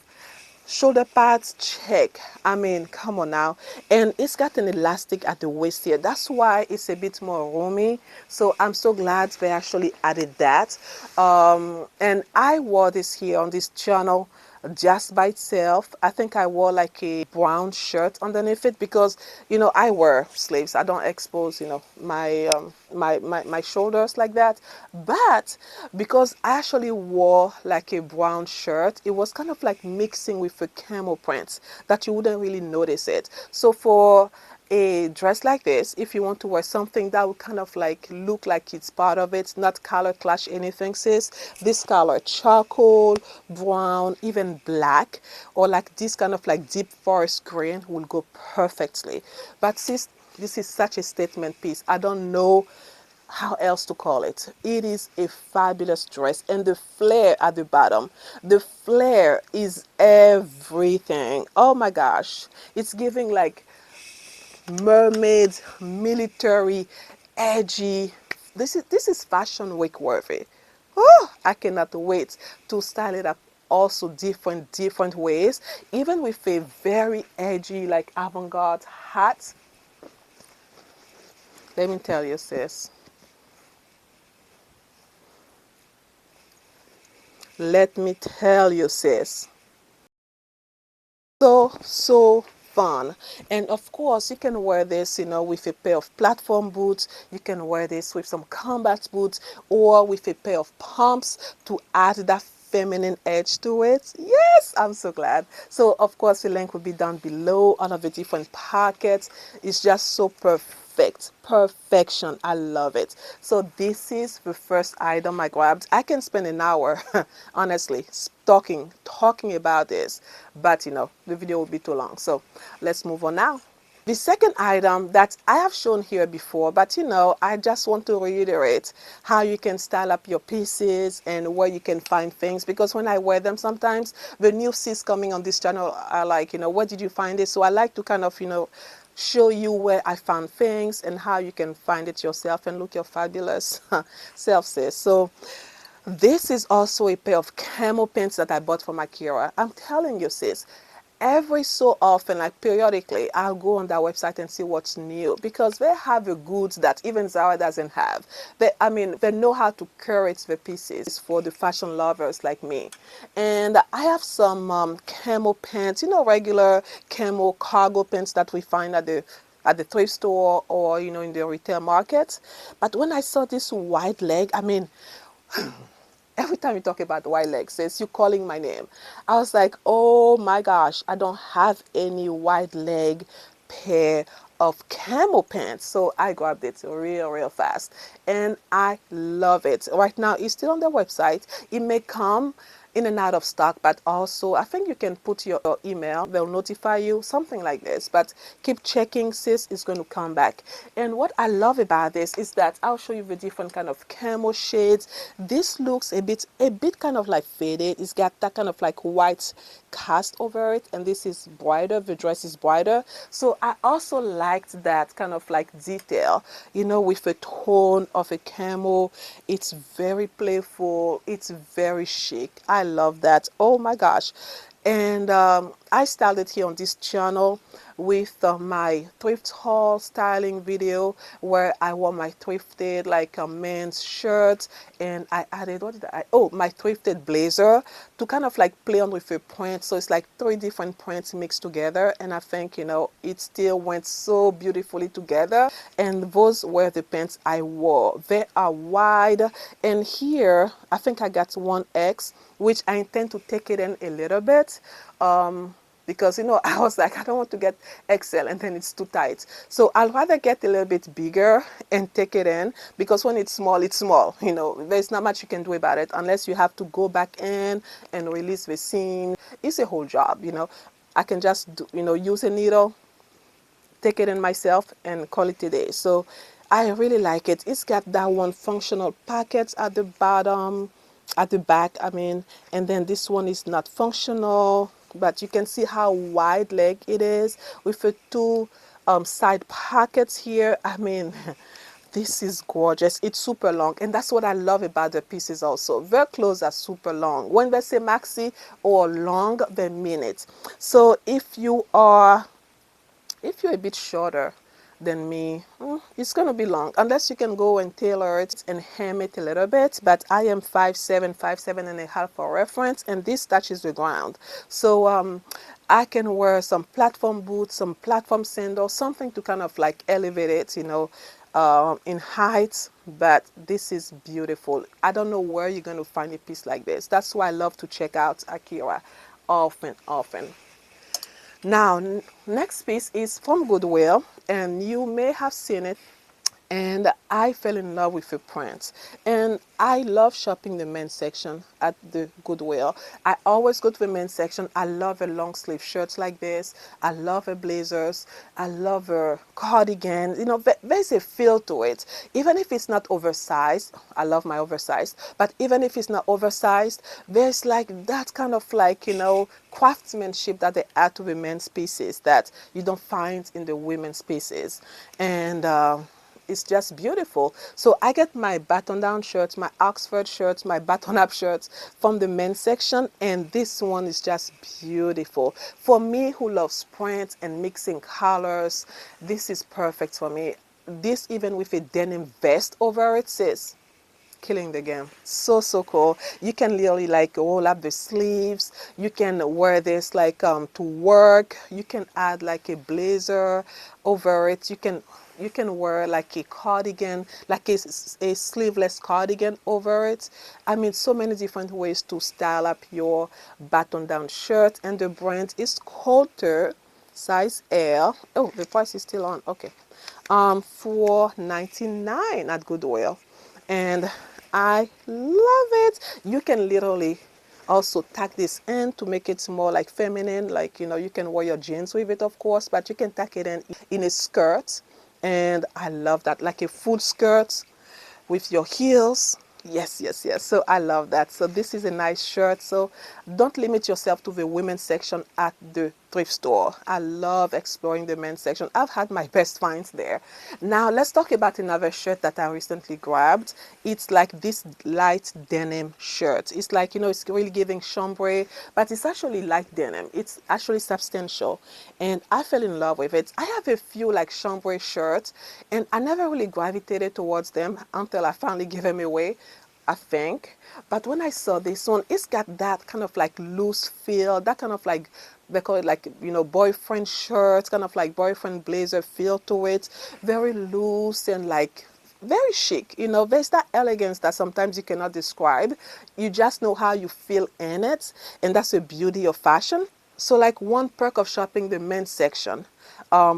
Shoulder pads, check. I mean, come on now. And it's got an elastic at the waist here. That's why it's a bit more roomy. So I'm so glad they actually added that. And I wore this here on this channel just by itself. I think I wore like a brown shirt underneath it because, you know, I wear sleeves. I don't expose, you know, my shoulders like that. But because I actually wore like a brown shirt, it was kind of like mixing with a camo print that you wouldn't really notice it. So for a dress like this, if you want to wear something that would kind of like look like it's part of it, not color clash anything, sis, this color, charcoal, brown, even black, or like this kind of like deep forest green will go perfectly. But sis, this is such a statement piece. I don't know how else to call it. It is a fabulous dress, and the flare at the bottom, the flare is everything. Oh my gosh, it's giving like mermaid, military, edgy. This is fashion week worthy. Oh, I cannot wait to style it up also different ways, even with a very edgy like avant-garde hat. Let me tell you, sis. Let me tell you, sis. So fun. And of course you can wear this, you know, with a pair of platform boots. You can wear this with some combat boots or with a pair of pumps to add that feminine edge to it. Yes, I'm so glad. So of course the link will be down below. All of the different pockets. It's just so perfect. Perfection. I love it. So this is the first item I grabbed. I can spend an hour honestly talking about this, but you know the video will be too long, so let's move on now. The second item that I have shown here before, but you know, I just want to reiterate how you can style up your pieces and where you can find things, because when I wear them sometimes the new sis coming on this channel are like, you know, where did you find this? So I like to kind of, you know, show you where I found things and how you can find it yourself and look your fabulous self, sis. So this is also a pair of camo pants that I bought from Akira. I'm telling you, sis, every so often, like periodically, I'll go on their website and see what's new, because they have the goods that even Zara doesn't have. I mean, they know how to curate the pieces for the fashion lovers like me. And I have some camo pants, you know, regular camo cargo pants that we find at the thrift store or, you know, in the retail market. But when I saw this wide leg, I mean, every time you talk about white leg, sis, you calling my name. I was like, oh my gosh, I don't have any white leg pair of camo pants. So I grabbed it real fast and I love it. Right now it's still on their website. It may come in and out of stock, but also I think you can put your email, they'll notify you, something like this. But keep checking, sis, it's going to come back. And what I love about this is that I'll show you the different kind of camo shades. This looks a bit kind of like faded. It's got that kind of like white cast over it, and this is brighter, the dress is brighter. So I also liked that kind of like detail, you know, with a tone of a camo. It's very playful, it's very chic. I love that. Oh my gosh. And I styled it here on this channel with my thrift haul styling video, where I wore my thrifted like a men's shirt, and I added, what did I, oh, my thrifted blazer to kind of like play on with a print. So it's like 3 different prints mixed together, and I think, you know, it still went so beautifully together. And those were the pants I wore. They are wide, and here I think I got 1X, which I intend to take it in a little bit, because, you know, I was like, I don't want to get XL and then it's too tight. So I'll rather get a little bit bigger and take it in, because when it's small, you know, there's not much you can do about it unless you have to go back in and release the seam. It's a whole job, you know. I can just do, you know, use a needle, take it in myself, and call it a day. So I really like it. It's got that one functional pocket at the bottom, at the back, I mean, and then this one is not functional, but you can see how wide leg it is with the 2 side pockets here. I mean, this is gorgeous. It's super long, and that's what I love about the pieces also. Their clothes are super long. When they say maxi or long, they mean it. So if you're a bit shorter than me, it's going to be long, unless you can go and tailor it and hem it a little bit. But I am 5'7", 5'7.5" for reference, and this touches the ground. So I can wear some platform boots, some platform sandals, something to kind of like elevate it, you know, in height. But this is beautiful. I don't know where you're going to find a piece like this. That's why I love to check out Akira often. Now, next piece is from Goodwill, and you may have seen it, and I fell in love with the print. And I love shopping the men's section at the Goodwill. I always go to the men's section. I love a long sleeve shirts like this. I love a blazers. I love a cardigan. You know, there's a feel to it. Even if it's not oversized, I love my oversized, but even if it's not oversized, there's like that kind of like, you know, craftsmanship that they add to the men's pieces that you don't find in the women's pieces. And it's just beautiful. So I get my button-down shirts, my Oxford shirts, my button-up shirts from the men's section, and this one is just beautiful. For me who loves print and mixing colors, this is perfect for me. This, even with a denim vest over it, sis, killing the game. So cool. You can literally like roll up the sleeves. You can wear this like to work. You can add like a blazer over it. You can wear like a cardigan, like a sleeveless cardigan over it. I mean, so many different ways to style up your button-down shirt. And the brand is Coulter, size L. Oh, the price is still on. Okay. $4.99 at Goodwill. And I love it. You can literally also tack this in to make it more like feminine. Like, you know, you can wear your jeans with it, of course, but you can tack it in a skirt. And I love that, like a full skirt with your heels. Yes. So I love that. So this is a nice shirt. So don't limit yourself to the women's section at the thrift store. I love exploring the men's section. I've had my best finds there. Now let's talk about another shirt that I recently grabbed. It's like this light denim shirt. It's like, you know, it's really giving chambray, but it's actually light denim. It's actually substantial, and I fell in love with it. I have a few like chambray shirts, and I never really gravitated towards them until I finally gave them away, I think. But when I saw this one, it's got that kind of like loose feel, that kind of like, they call it like, you know, boyfriend shirts, kind of like boyfriend blazer feel to it. Very loose and like very chic. You know, there's that elegance that sometimes you cannot describe. You just know how you feel in it, and that's the beauty of fashion. So like one perk of shopping the men's section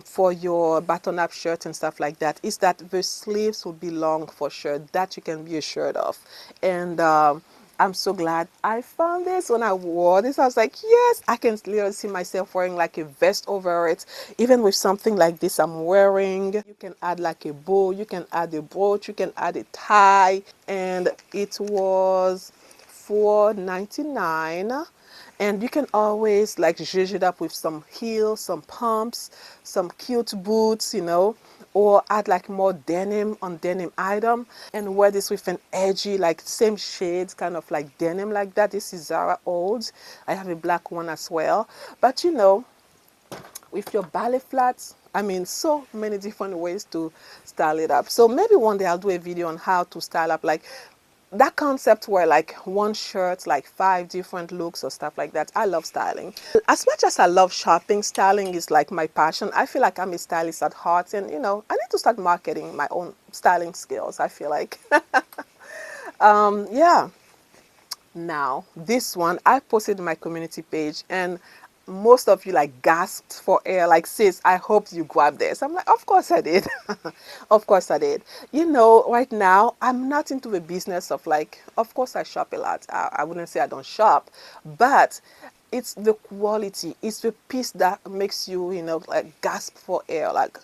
for your button-up shirts and stuff like that is that the sleeves will be long for sure, that you can be assured of. And I'm so glad I found this. When I wore this, I was like, yes, I can literally see myself wearing like a vest over it. Even with something like this I'm wearing, you can add like a bow, you can add a brooch, you can add a tie. And it was $4.99. And you can always like zhuzh it up with some heels, some pumps, some cute boots, you know, or add like more denim on denim item and wear this with an edgy like same shades kind of like denim like that. This is Zara old. I have a black one as well. But you know, with your ballet flats, I mean, so many different ways to style it up. So maybe one day I'll do a video on how to style up like that concept where like one shirt, like 5 different looks or stuff like that. I love styling. As much as I love shopping, styling is like my passion. I feel like I'm a stylist at heart, and you know, I need to start marketing my own styling skills, I feel like. Yeah. Now, this one I posted in my community page, and most of you like gasped for air, like, sis, I hope you grabbed this. I'm like, of course I did. Of course I did. You know, right now I'm not into the business of like, of course I shop a lot. I wouldn't say I don't shop, but it's the quality, it's the piece that makes you, you know, like gasp for air, like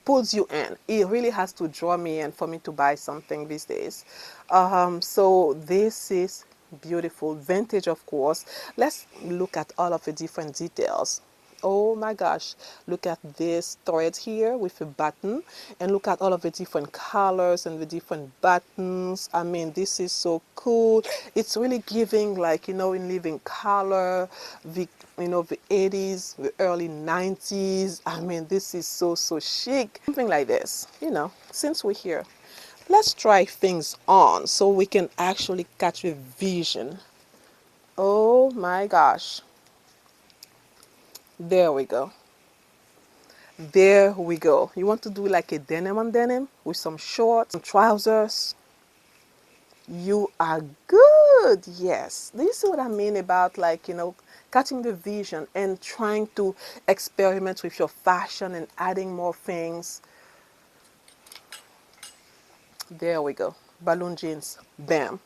pulls you in. It really has to draw me in for me to buy something these days. So this is beautiful, vintage of course. Let's look at all of the different details. Oh my gosh, look at this thread here with a button, and look at all of the different colors and the different buttons. I mean, this is so cool. It's really giving like, you know, in living color, the, you know, the 80s, the early 90s. I mean, this is so, so chic. Something like this, you know, since we're here, let's try things on so we can actually catch a vision. Oh my gosh. There we go. There we go. You want to do like a denim on denim with some shorts, some trousers. You are good. Yes. Do you see what I mean about like, you know, catching the vision and trying to experiment with your fashion and adding more things? There we go. Balloon jeans. Bam.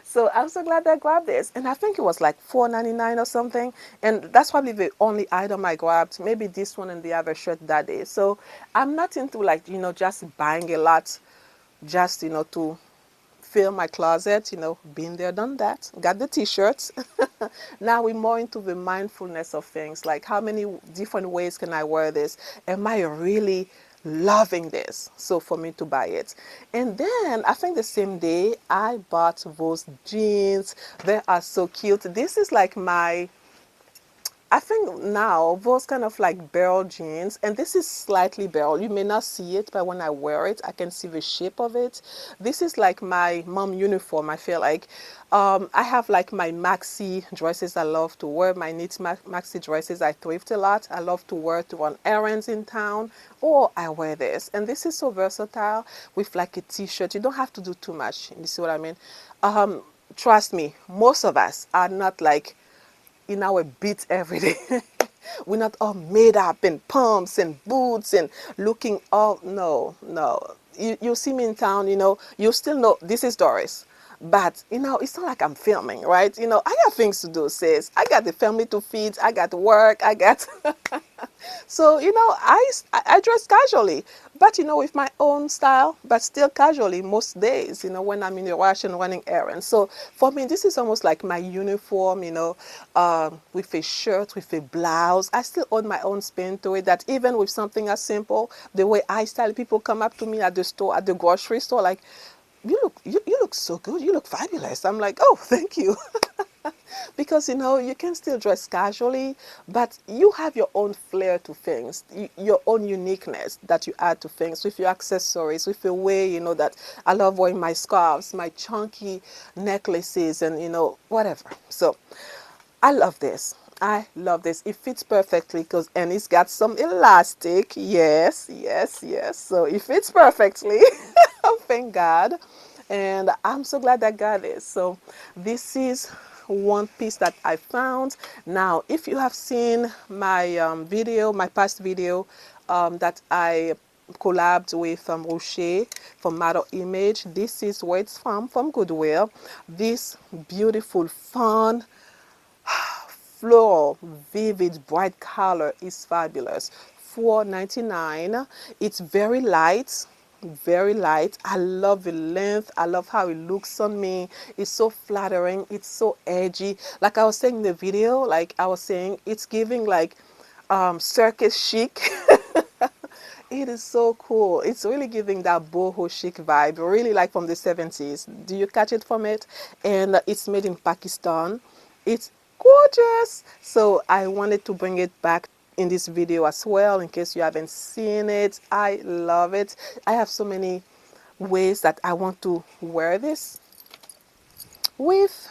So I'm so glad I grabbed this. And I think it was like $4.99 or something. And that's probably the only item I grabbed. Maybe this one and the other shirt that day. So I'm not into like, you know, just buying a lot just, you know, to fill my closet. You know, been there, done that. Got the t-shirts. Now we're more into the mindfulness of things. Like how many different ways can I wear this? Am I really loving this? So for me to buy it. And then I think the same day I bought those jeans. They are so cute. This is like my, I think now those kind of like barrel jeans, and this is slightly barrel. You may not see it, but when I wear it, I can see the shape of it. This is like my mom uniform. I feel like I have like my maxi dresses I love to wear, my knit maxi dresses I thrift a lot. I love to wear to run errands in town, or I wear this. And this is so versatile with like a t-shirt. You don't have to do too much. You see what I mean? Trust me, most of us are not like in our beats every day. We're not all made up in pumps and boots and looking all, no, no. You see me in town, you know, you still know this is Doris. But, you know, it's not like I'm filming, right? You know, I got things to do, sis. I got the family to feed. I got work. I got... So, you know, I dress casually, but, you know, with my own style, but still casually most days, you know, when I'm in a rush and running errands. So for me, this is almost like my uniform, you know, with a shirt, with a blouse. I still own my own spin to it, that even with something as simple, the way I style, people come up to me at the store, at the grocery store, like, you look so good. You look fabulous. I'm like, oh, thank you. Because, you know, you can still dress casually, but you have your own flair to things, your own uniqueness that you add to things with your accessories, with the way, you know, that I love wearing my scarves, my chunky necklaces, and, you know, whatever. So I love this. I love this. It fits perfectly because, and it's got some elastic. Yes, yes, yes. So it fits perfectly. Thank God. And I'm so glad I got this. So this is one piece that I found. Now, if you have seen my video, my past video that I collabed with Rocher from Model Image. This is where it's from Goodwill. This beautiful, fun, floral, vivid, bright color is fabulous. $4.99. It's very light, very light. I love the length. I love how it looks on me. It's so flattering. It's so edgy. Like I was saying in the video, like I was saying, it's giving like circus chic. It is so cool. It's really giving that boho chic vibe, really like from the 70s. Do you catch it from it? And it's made in Pakistan. It's gorgeous. So I wanted to bring it back in this video as well in case you haven't seen it. I love it. I have so many ways that I want to wear this with,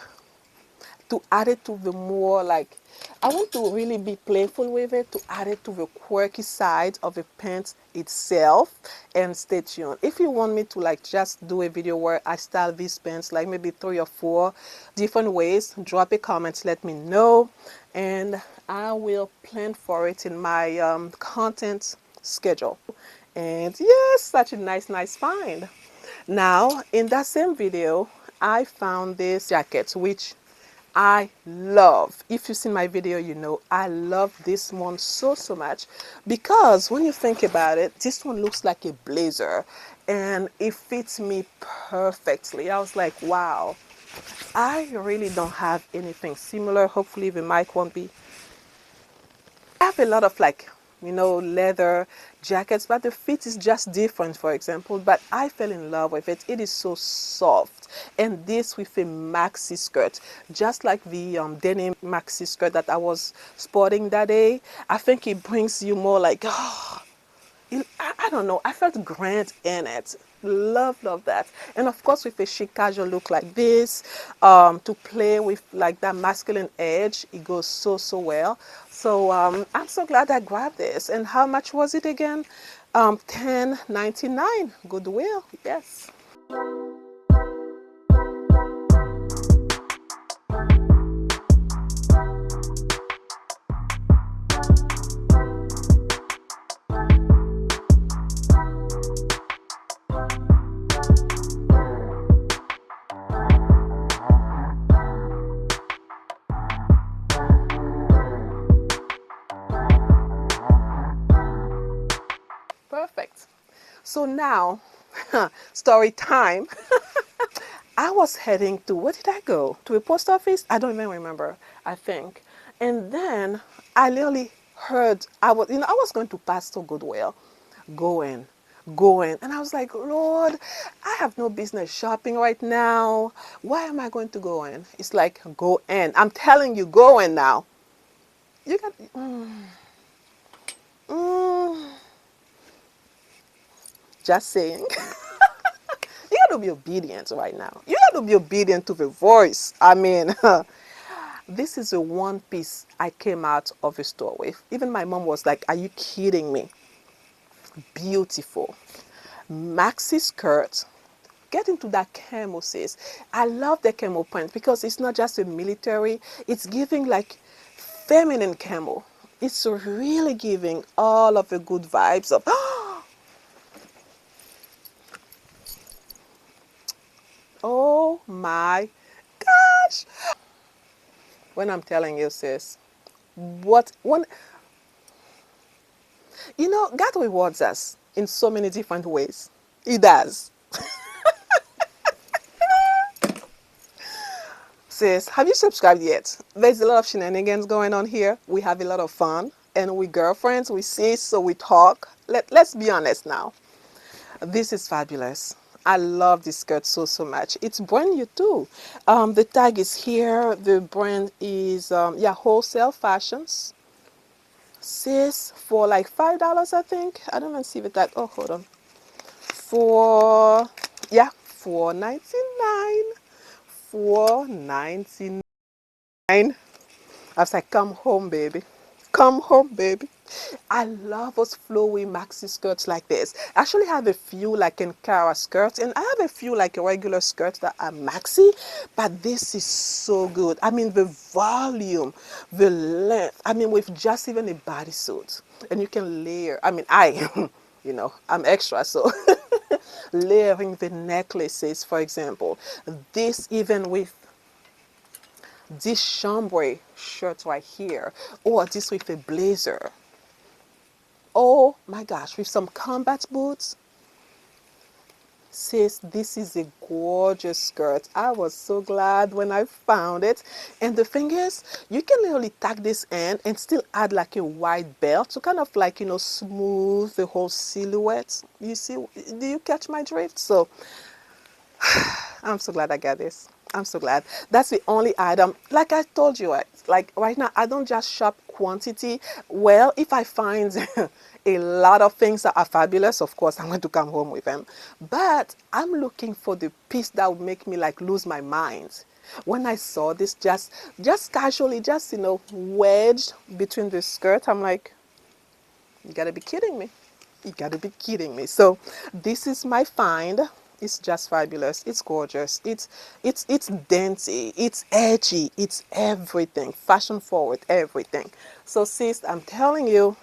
to add it to the more like, I want to really be playful with it, to add it to the quirky side of the pants itself. And stay tuned. If you want me to like just do a video where I style these pants like maybe 3 or 4 different ways, drop a comment, let me know, and I will plan for it in my content schedule. And yes, such a nice find. Now in that same video I found this jacket which I love. If you've seen my video, you know I love this one so much, because when you think about it, this one looks like a blazer and it fits me perfectly. I was like, wow, I really don't have anything similar. Hopefully the mic won't be. I have a lot of like, you know, leather jackets, but the fit is just different, for example. But I fell in love with it. It is so soft. And this with a maxi skirt, just like the denim maxi skirt that I was sporting that day. I think it brings you more like, oh, I don't know, I felt grand in it. Love that. And of course with a chic casual look like this, to play with like that masculine edge, it goes so well. So I'm so glad I grabbed this. And how much was it again? $10.99. Goodwill. Yes. Perfect. So now, story time. I was heading to, where did I go? To a post office? I don't even remember, I think. And then I literally heard, I was going to pass to Goodwill, going. And I was like, Lord, I have no business shopping right now. Why am I going to go in? It's like, go in. I'm telling you, go in now. You got, just saying. You got to be obedient right now. You got to be obedient to the voice. I mean, this is a one piece I came out of the store with. Even my mom was like, are you kidding me? Beautiful. Maxi skirt. Get into that camo, sis. I love the camo print because it's not just a military. It's giving like feminine camo. It's really giving all of the good vibes of, oh my gosh. When I'm telling you, sis, what one, you know, God rewards us in so many different ways. He does. Sis, have you subscribed yet? There's a lot of shenanigans going on here. We have a lot of fun, and we girlfriends, we see, so we talk. Let's be honest now. This is fabulous. I love this skirt so much. It's brand new too. The tag is here. The brand is yeah, Wholesale Fashions. Sis, for like $5, I think. I don't even see the tag. Oh, hold on. For, yeah, $4.99. $4.99. I was like, come home, baby. Come home, baby. I love those flowy maxi skirts like this. I actually have a few like in Cara skirts, and I have a few like regular skirts that are maxi, but this is so good. I mean, the volume, the length. I mean, with just even a bodysuit, and you can layer. I mean, you know, I'm extra, so layering the necklaces, for example. This even with this chambray shirt right here, or this with a blazer. Oh my gosh, with some combat boots. Sis, this is a gorgeous skirt. I was so glad when I found it. And the thing is, you can literally tack this end and still add like a wide belt to kind of like, you know, smooth the whole silhouette. You see, do you catch my drift? So I'm so glad I got this. I'm so glad. That's the only item. Like I told you, like right now, I don't just shop quantity. Well, if I find a lot of things that are fabulous, of course, I'm going to come home with them. But I'm looking for the piece that would make me like lose my mind. When I saw this just casually, just, you know, wedged between the skirt, I'm like, you gotta be kidding me. You gotta be kidding me. So this is my find. It's just fabulous. It's gorgeous. It's dainty. It's edgy. It's everything. Fashion forward, everything. So sis, I'm telling you,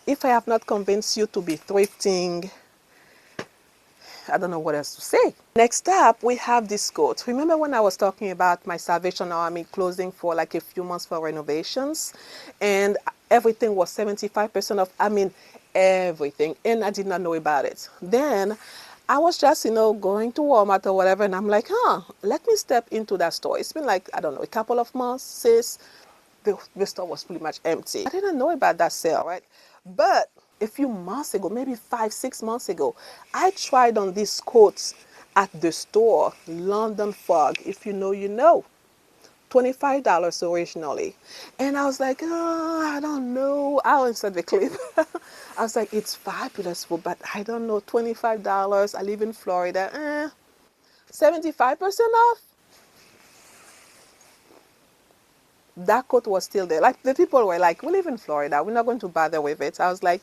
if I have not convinced you to be thrifting, I don't know what else to say. Next up, we have this coat. Remember when I was talking about my Salvation Army closing for like a few months for renovations, and everything was 75% off. I mean, everything, and I did not know about it. Then I was just, you know, going to Walmart or whatever, and I'm like, let me step into that store. It's been like, I don't know, a couple of months since the store was pretty much empty. I didn't know about that sale, right? But a few months ago, maybe 5, 6 months ago, I tried on these coats at the store, London Fog. If you know, you know. $25 originally. And I was like, I don't know. I'll insert the clip. I was like, it's fabulous, but I don't know, $25. I live in Florida. 75% off? That coat was still there. Like the people were like, we live in Florida, we're not going to bother with it. I was like,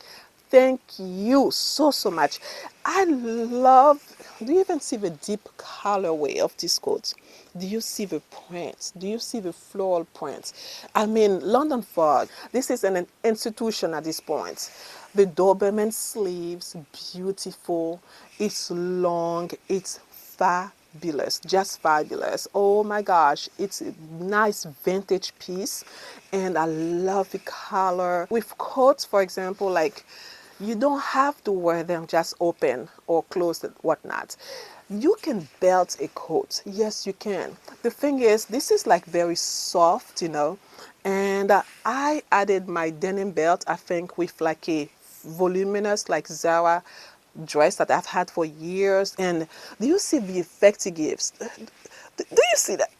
thank you so much. I love, do you even see the deep colorway of this coat? Do you see the prints? Do you see the floral prints? I mean, London Fog, this is an institution at this point. The Doberman sleeves, beautiful. It's long, it's fabulous, just fabulous. Oh my gosh, it's a nice vintage piece, and I love the color. With coats, for example, like you don't have to wear them just open or closed and whatnot. You can belt a coat. Yes, you can. The thing is, this is like very soft, you know, and I added my denim belt, I think, with like a voluminous like Zara dress that I've had for years. And do you see the effect it gives? Do you see that?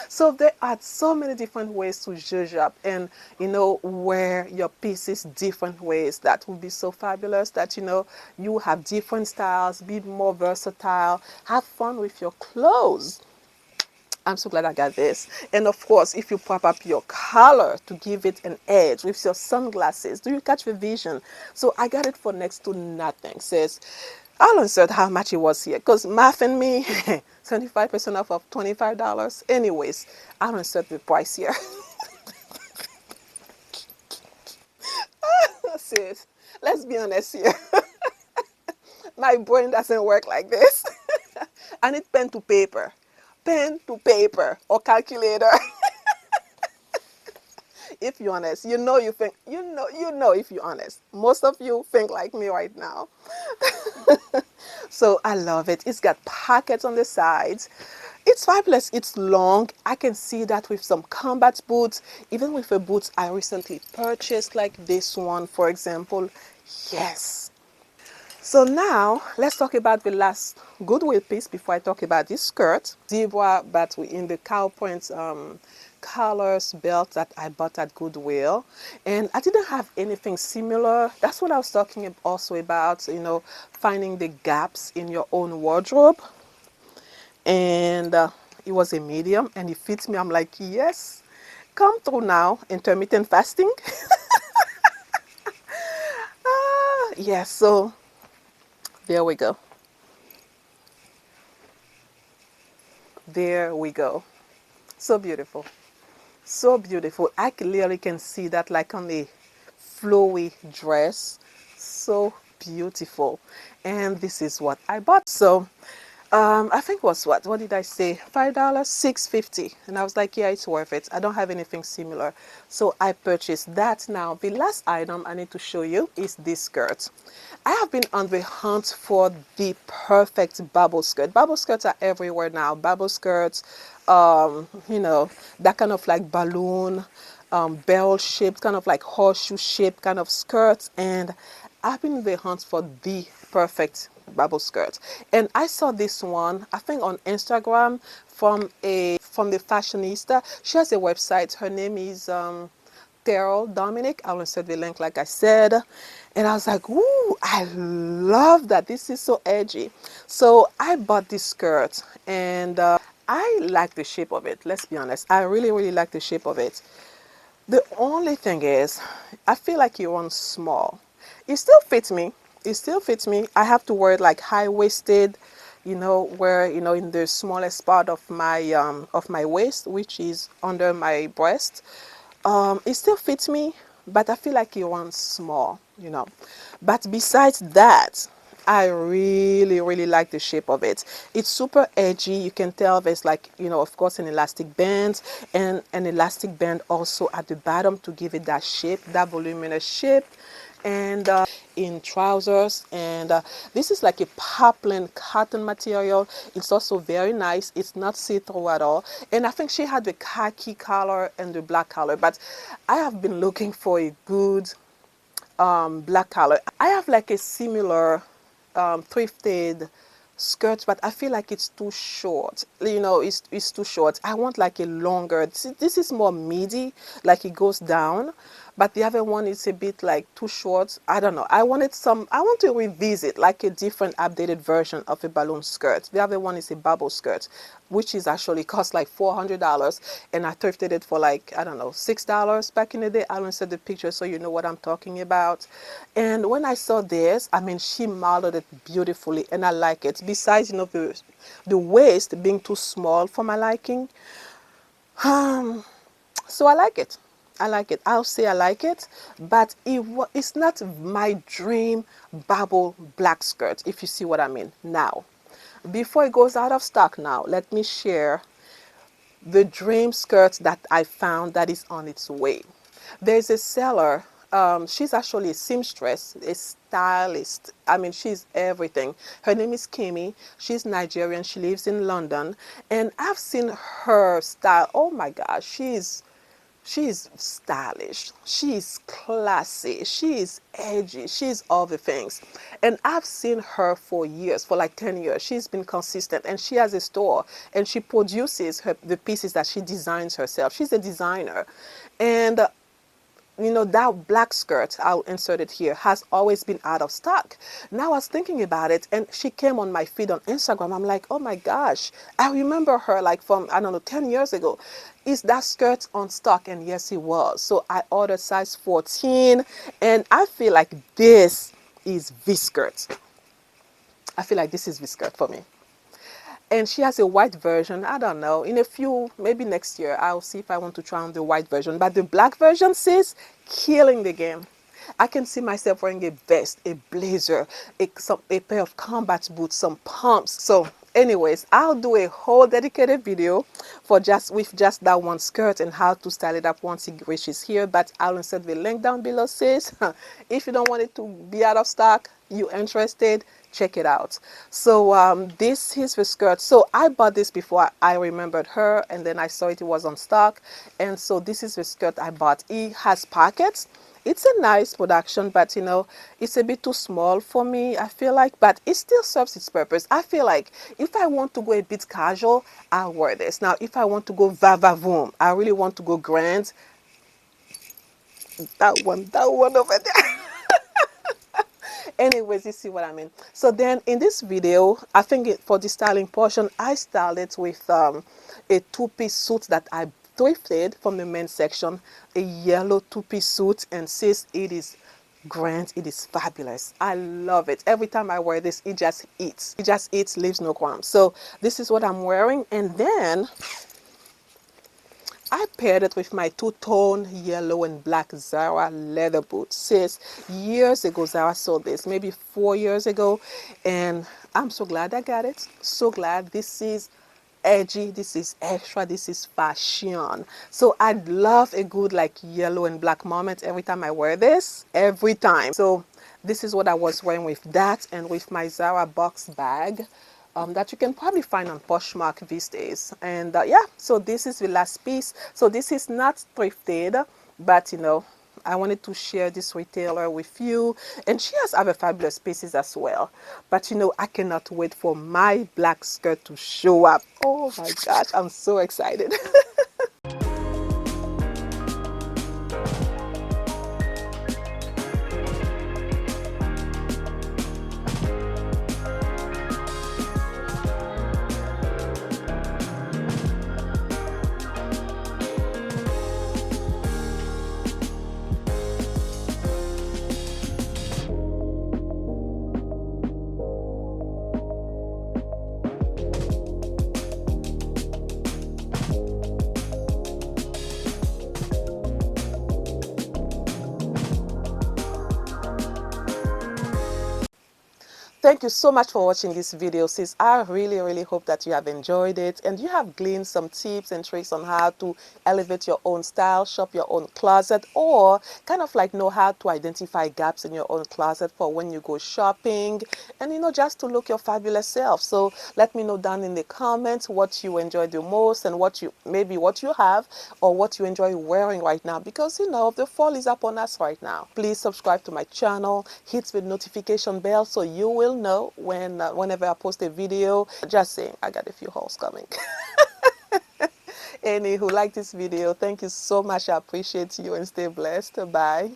So there are so many different ways to zhuzh up and, you know, wear your pieces different ways. That would be so fabulous that, you know, you have different styles, be more versatile, have fun with your clothes. I'm so glad I got this. And of course, if you pop up your collar to give it an edge with your sunglasses, do you catch the vision? So I got it for next to nothing. Says, I'll insert how much it was here, because math and me, 75% off of $25. Anyways, I'll insert the price here. Sis, let's be honest here. My brain doesn't work like this. I need pen to paper. Pen to paper or calculator. If you're honest, you know you think, you know if you're honest. Most of you think like me right now. So I love it. It's got pockets on the sides. It's fabulous. It's long. I can see that with some combat boots, even with the boots I recently purchased, like this one, for example. Yes. So now let's talk about the last Goodwill piece before I talk about this skirt. Zebra, but in the cow print colors belt that I bought at Goodwill, and I didn't have anything similar. That's what I was talking also about, you know, finding the gaps in your own wardrobe. And it was a medium and it fits me. I'm like, yes, come through now, intermittent fasting. Yeah, so there we go. There we go. So beautiful. So beautiful. I clearly can see that like on a flowy dress. so beautiful. And this is what I bought. So I think was what did I say, $5, $6.50, and I was like, yeah, it's worth it. I don't have anything similar, so I purchased that. Now the last item I need to show you is this skirt. I have been on the hunt for the perfect bubble skirt. Bubble skirts are everywhere now. Bubble skirts, you know, that kind of like balloon, bell shaped, kind of like horseshoe shaped kind of skirts. And I've been in the hunt for the perfect bubble skirt. And I saw this one, I think on Instagram, from the fashionista. She has a website. Her name is Terrell Dominic. I will insert the link like I said. And I was like, ooh, I love that. This is so edgy. So I bought this skirt, and I like the shape of it. Let's be honest. I really, really like the shape of it. The only thing is, I feel like it runs small. It still fits me. It still fits me. I have to wear it like high-waisted, you know, where, you know, in the smallest part of my waist, which is under my breast. It still fits me, but I feel like it runs small, you know. But besides that, I really, really like the shape of it. It's super edgy. You can tell there's like, you know, of course, an elastic band, and an elastic band also at the bottom to give it that shape, that voluminous shape. And in trousers, and this is like a poplin cotton material. It's also very nice. It's not see-through at all. And I think she had the khaki color and the black color, but I have been looking for a good black color. I have like a similar thrifted skirt, but I feel like it's too short. You know, it's too short. I want like a longer. This is more midi, like it goes down, but the other one is a bit like too short. I don't know. I want to revisit like a different updated version of a balloon skirt. The other one is a bubble skirt, which is actually cost like $400, and I thrifted it for like, I don't know, $6 back in the day. I'll insert the picture so you know what I'm talking about. And when I saw this, I mean, she modeled it beautifully, and I like it. Besides, you know, the waist being too small for my liking, so I like it. I like it. I'll say I like it, but it's not my dream bubble black skirt, if you see what I mean. Now, before it goes out of stock now, let me share the dream skirt that I found that is on its way. There's a seller. She's actually a seamstress, a stylist. I mean, she's everything. Her name is Kimi. She's Nigerian. She lives in London. And I've seen her style. Oh my gosh, she's stylish, she's classy, she's edgy, she's all the things. And I've seen her for years, for like 10 years. She's been consistent, and she has a store, and she produces the pieces that she designs herself. She's a designer. And you know, that black skirt, I'll insert it here, has always been out of stock. Now I was thinking about it, and she came on my feed on Instagram. I'm like, oh my gosh, I remember her like from, I don't know, 10 years ago. Is that skirt on stock? And yes, it was. So I ordered size 14, and I feel like this is the skirt. I feel like this is the skirt for me. And she has a white version. I don't know. In a few, maybe next year, I'll see if I want to try on the white version. But the black version, sis, killing the game. I can see myself wearing a vest, a blazer, a pair of combat boots, some pumps. So anyways, I'll do a whole dedicated video with just that one skirt and how to style it up once it reaches here. But I'll insert the link down below, sis. If you don't want it to be out of stock, you're interested, check it out. So this is the skirt. So I bought this before I remembered her, and then I saw it was on stock. And so this is the skirt I bought. It has pockets. It's a nice production, but you know, it's a bit too small for me, I feel like, but it still serves its purpose. I feel like if I want to go a bit casual, I'll wear this. Now, if I want to go va-va-voom, I really want to go grand, that one over there. Anyways, you see what I mean. So then in this video, I think for the styling portion, I styled it with a two-piece suit that I thrifted from the men's section, a yellow two-piece suit, and sis, it is grand, it is fabulous. I love it. Every time I wear this, it just eats. It just eats, leaves no crumbs. So this is what I'm wearing. And then I paired it with my two-tone yellow and black Zara leather boots. Sis, years ago Zara sold this, maybe 4 years ago, and I'm so glad I got it. So glad. This is edgy, this is extra, this is fashion. So I love a good like yellow and black moment every time I wear this, every time. So this is what I was wearing with that and with my Zara box bag. That you can probably find on Poshmark these days. And yeah, so this is the last piece. So this is not thrifted, but you know, I wanted to share this retailer with you, and she has other fabulous pieces as well. But you know, I cannot wait for my black skirt to show up. Oh my gosh, I'm so excited. Thank you so much for watching this video, sis. I really hope that you have enjoyed it and you have gleaned some tips and tricks on how to elevate your own style, shop your own closet, or kind of like know how to identify gaps in your own closet for when you go shopping, and you know, just to look your fabulous self. So let me know down in the comments what you enjoy the most and what you maybe what you have or what you enjoy wearing right now, because you know the fall is upon us right now. Please subscribe to my channel, hit the notification bell so you will know whenever I post a video. Just saying, I got a few hauls coming. Any who like this video, thank you so much. I appreciate you and stay blessed. Bye.